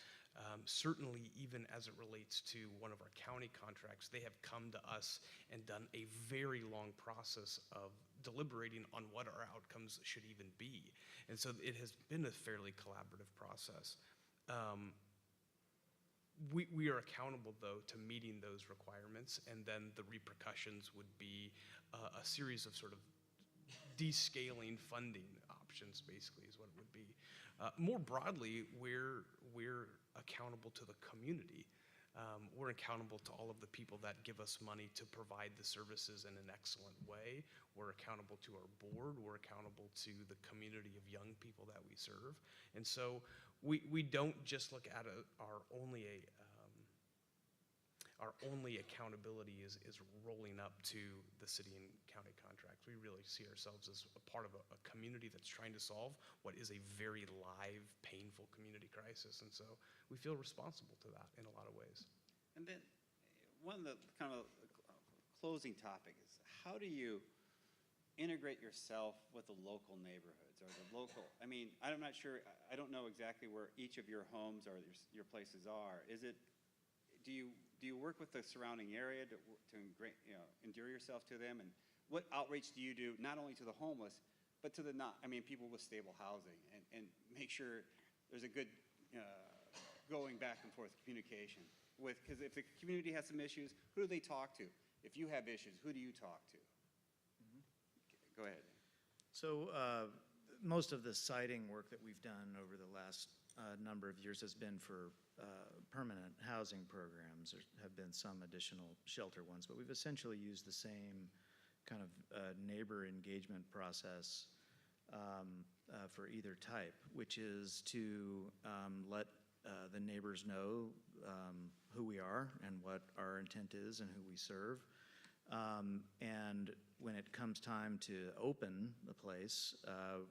Certainly, even as it relates to one of our county contracts, they have come to us and done a very long process of deliberating on what our outcomes should even be. And so it has been a fairly collaborative process. We are accountable, though, to meeting those requirements, and then the repercussions would be a series of sort of descaling funding options, basically, is what it would be. More broadly, we're accountable to the community. We're accountable to all of the people that give us money to provide the services in an excellent way. We're accountable to our board. We're accountable to the community of young people that we serve. And so we don't just look at our only accountability is rolling up to the city and county contracts. We really see ourselves as a part of a community that's trying to solve what is a very live, painful community crisis. And so we feel responsible to that in a lot of ways. And then one of the kind of closing topic is, how do you integrate yourself with the local neighborhoods or the local, I'm not sure, I don't know exactly where each of your homes or your places are. Do you work with the surrounding area to endear yourself to them? And what outreach do you do, not only to the homeless, but to the people with stable housing, and make sure there's a good going back and forth communication because if the community has some issues, who do they talk to? If you have issues, who do you talk to? Go ahead. So most of the siting work that we've done over the last number of years has been for permanent housing programs. There have been some additional shelter ones, but we've essentially used the same kind of neighbor engagement process for either type, which is to let the neighbors know who we are and what our intent is and who we serve. And when it comes time to open the place,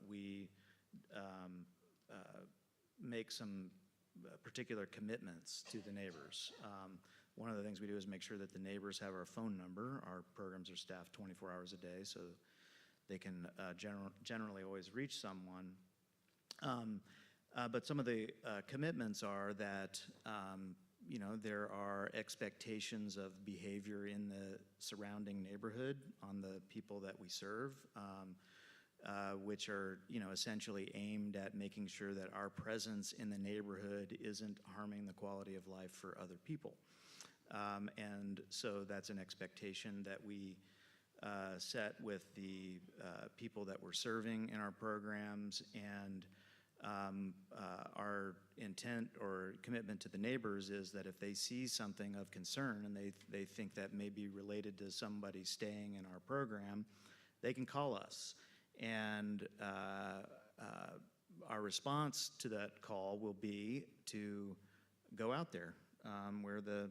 we make some particular commitments to the neighbors. One of the things we do is make sure that the neighbors have our phone number. Our programs are staffed 24 hours a day, so they can generally always reach someone. But some of the commitments are that there are expectations of behavior in the surrounding neighborhood on the people that we serve, which are essentially aimed at making sure that our presence in the neighborhood isn't harming the quality of life for other people. And so that's an expectation that we set with the people that we're serving in our programs, and our intent or commitment to the neighbors is that if they see something of concern and they think that may be related to somebody staying in our program, they can call us. And our response to that call will be to go out there where the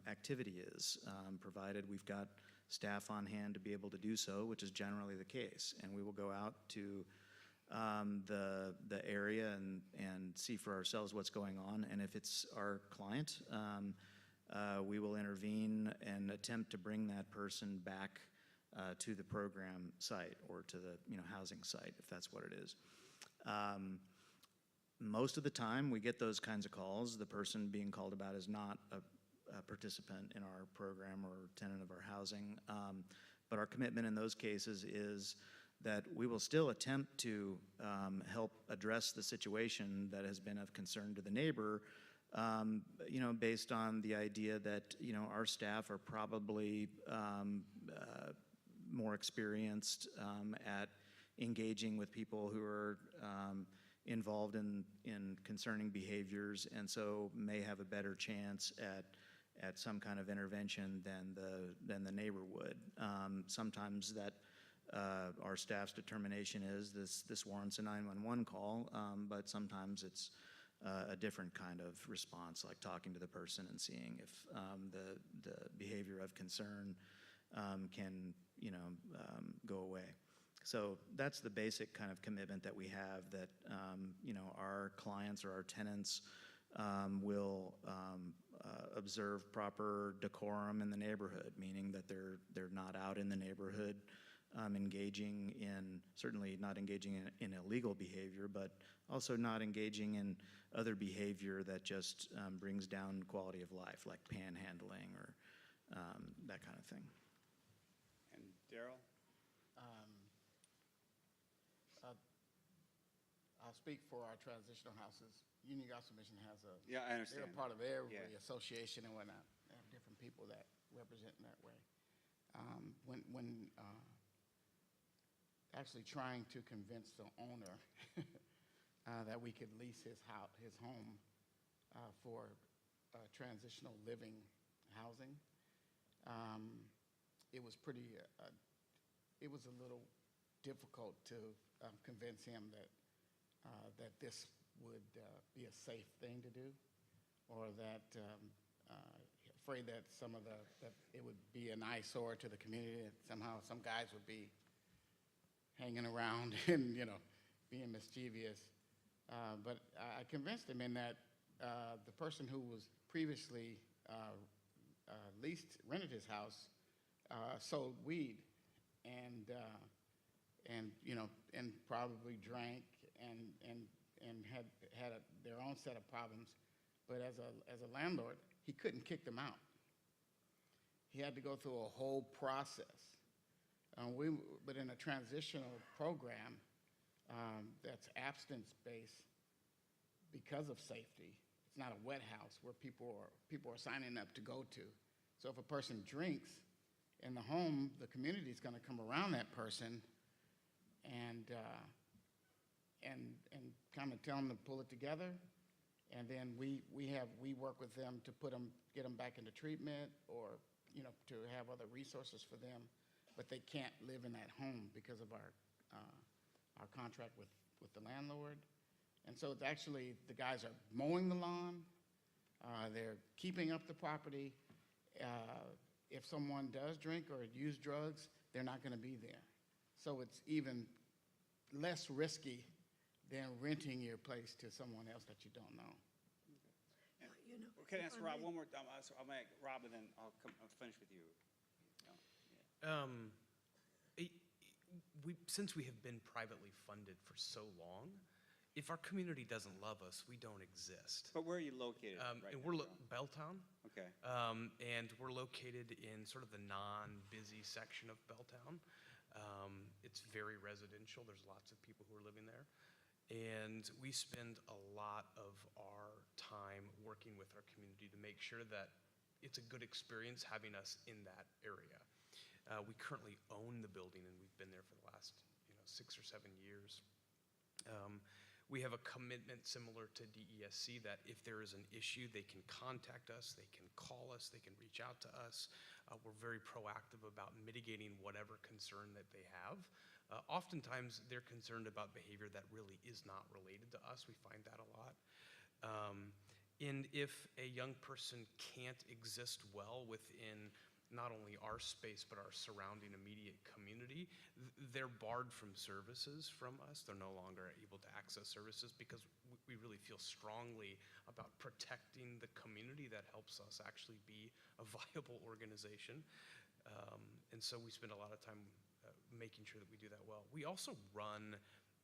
activity is, provided we've got staff on hand to be able to do so, which is generally the case. And we will go out to the area and see for ourselves what's going on. And if it's our client, we will intervene and attempt to bring that person back to the program site or to the housing site, if that's what it is. Most of the time we get those kinds of calls. The person being called about is not a participant in our program or tenant of our housing. But our commitment in those cases is that we will still attempt to help address the situation that has been of concern to the neighbor, based on the idea that, our staff are probably more experienced at engaging with people who are involved in concerning behaviors, and so may have a better chance at some kind of intervention than the neighbor would. Sometimes that our staff's determination is this warrants a 911 call, but sometimes it's a different kind of response, like talking to the person and seeing if the behavior of concern can go away. So that's the basic kind of commitment that we have, that our clients or our tenants will observe proper decorum in the neighborhood, meaning that they're not out in the neighborhood engaging in, certainly not engaging in illegal behavior, but also not engaging in other behavior that just brings down quality of life, like panhandling or that kind of thing. And Daryl? I'll speak for our transitional houses. Union Gospel Mission has a, Yeah, I understand. they're a part of every Yeah. association and whatnot. They have different people that represent in that way. When actually trying to convince the owner that we could lease his home for transitional living housing, it was pretty, it was a little difficult to convince him that this would be a safe thing to do, or that afraid that that it would be an eyesore to the community, that somehow some guys would be hanging around and, being mischievous. But I convinced him in that the person who was previously rented his house sold weed and probably drank and had their own set of problems. But as a landlord, he couldn't kick them out. He had to go through a whole process. But in a transitional program that's abstinence-based because of safety, it's not a wet house where people are signing up to go to. So if a person drinks in the home, the community is going to come around that person and kind of tell them to pull it together. And then we work with them to get them back into treatment, or to have other resources for them, but they can't live in that home because of our contract with the landlord. And so it's actually, the guys are mowing the lawn, they're keeping up the property. If someone does drink or use drugs, they're not going to be there. So it's even less risky than renting your place to someone else that you don't know. Can I ask Rob one more time? I'll make Rob, and then I'll finish with you. Since we have been privately funded for so long, if our community doesn't love us, we don't exist. But where are you located right And now? we're Belltown. Okay. And we're located in sort of the non-busy section of Belltown. It's very residential. There's lots of people who are living there. And we spend a lot of our time working with our community to make sure that it's a good experience having us in that area. We currently own the building, and we've been there for the last 6 or 7 years. We have a commitment similar to DESC that if there is an issue, they can contact us, they can call us, they can reach out to us. We're very proactive about mitigating whatever concern that they have. Oftentimes, they're concerned about behavior that really is not related to us. We find that a lot. And if a young person can't exist well within not only our space, but our surrounding immediate community, they're barred from services from us. They're no longer able to access services because we really feel strongly about protecting the community that helps us actually be a viable organization. And so we spend a lot of time making sure that we do that well. We also run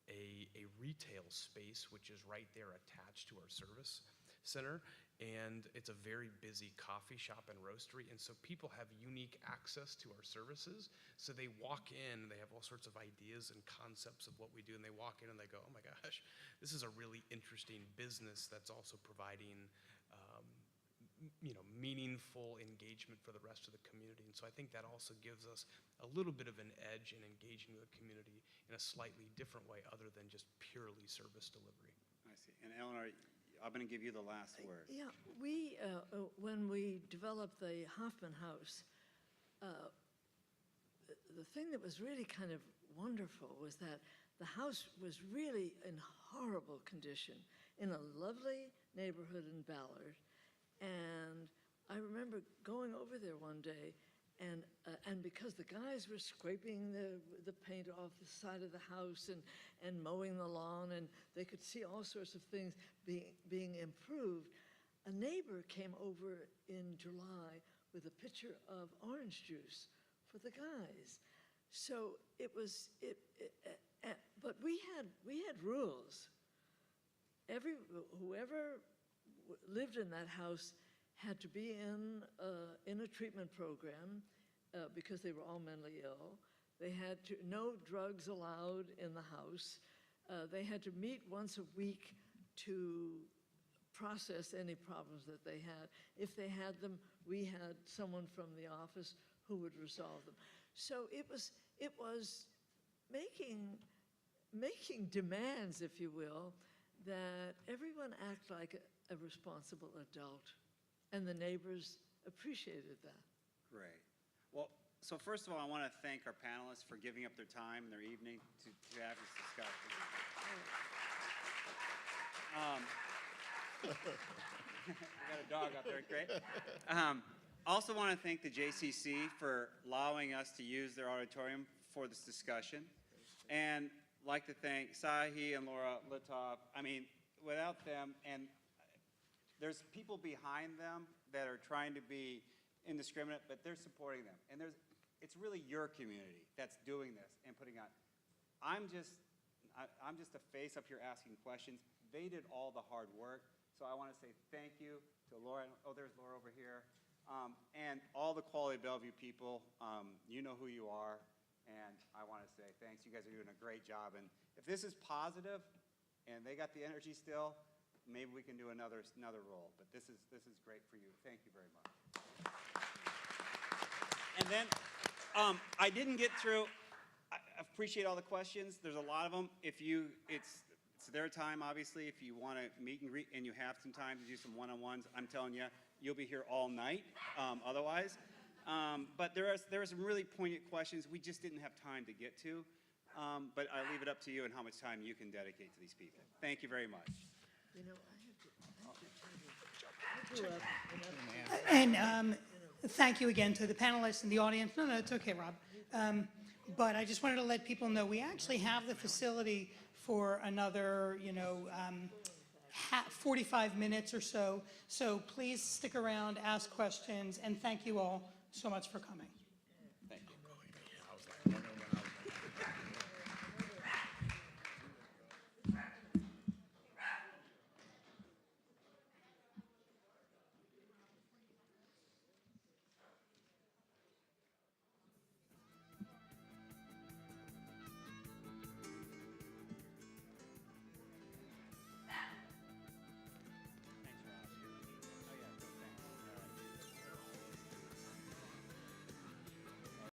a retail space, which is right there attached to our service center, and it's a very busy coffee shop and roastery, and so people have unique access to our services. So they walk in, they have all sorts of ideas and concepts of what we do, and they walk in and they go, oh my gosh, this is a really interesting business that's also providing meaningful engagement for the rest of the community. And so I think that also gives us a little bit of an edge in engaging with the community in a slightly different way other than just purely service delivery. I see. And Eleanor, I'm going to give you the last word. Yeah, when we developed the Hoffman House, the thing that was really kind of wonderful was that the house was really in horrible condition in a lovely neighborhood in Ballard. And I remember going over there one day, and because the guys were scraping the paint off the side of the house and mowing the lawn, and they could see all sorts of things being improved, a neighbor came over in July with a pitcher of orange juice for the guys. So it was, but we had rules. Whoever lived in that house had to be in a treatment program because they were all mentally ill. They had to, no drugs allowed in the house. They had to meet once a week to process any problems that they had. If they had them, we had someone from the office who would resolve them. So it was making demands, if you will, that everyone act like a responsible adult, and the neighbors appreciated that. Great. Well, so first of all, I want to thank our panelists for giving up their time and their evening to have this discussion. We got a dog out there, great. Also want to thank the JCC for allowing us to use their auditorium for this discussion. And like to thank Sahi and Laura Litov. I mean, without them, and there's people behind them that are trying to be indiscriminate, but they're supporting them. And it's really your community that's doing this and putting on. I'm just a face up here asking questions. They did all the hard work. So I want to say thank you to Laura. Oh, there's Laura over here. And all the Quality Bellevue people. You know who you are. And I want to say thanks. You guys are doing a great job. And if this is positive and they got the energy still, maybe we can do another role. But this is great for you. Thank you very much. And then I didn't get through. I appreciate all the questions. There's a lot of them. It's their time, obviously. If you want to meet and greet and you have some time to do some one-on-ones, I'm telling you, you'll be here all night otherwise. But there are some really poignant questions we just didn't have time to get to. But I leave it up to you and how much time you can dedicate to these people. Thank you very much. You know, I have to tell you, I grew up And thank you again to the panelists and the audience. No, it's okay, Rob. But I just wanted to let people know we actually have the facility for another, 45 minutes or so. So please stick around, ask questions, and thank you all so much for coming.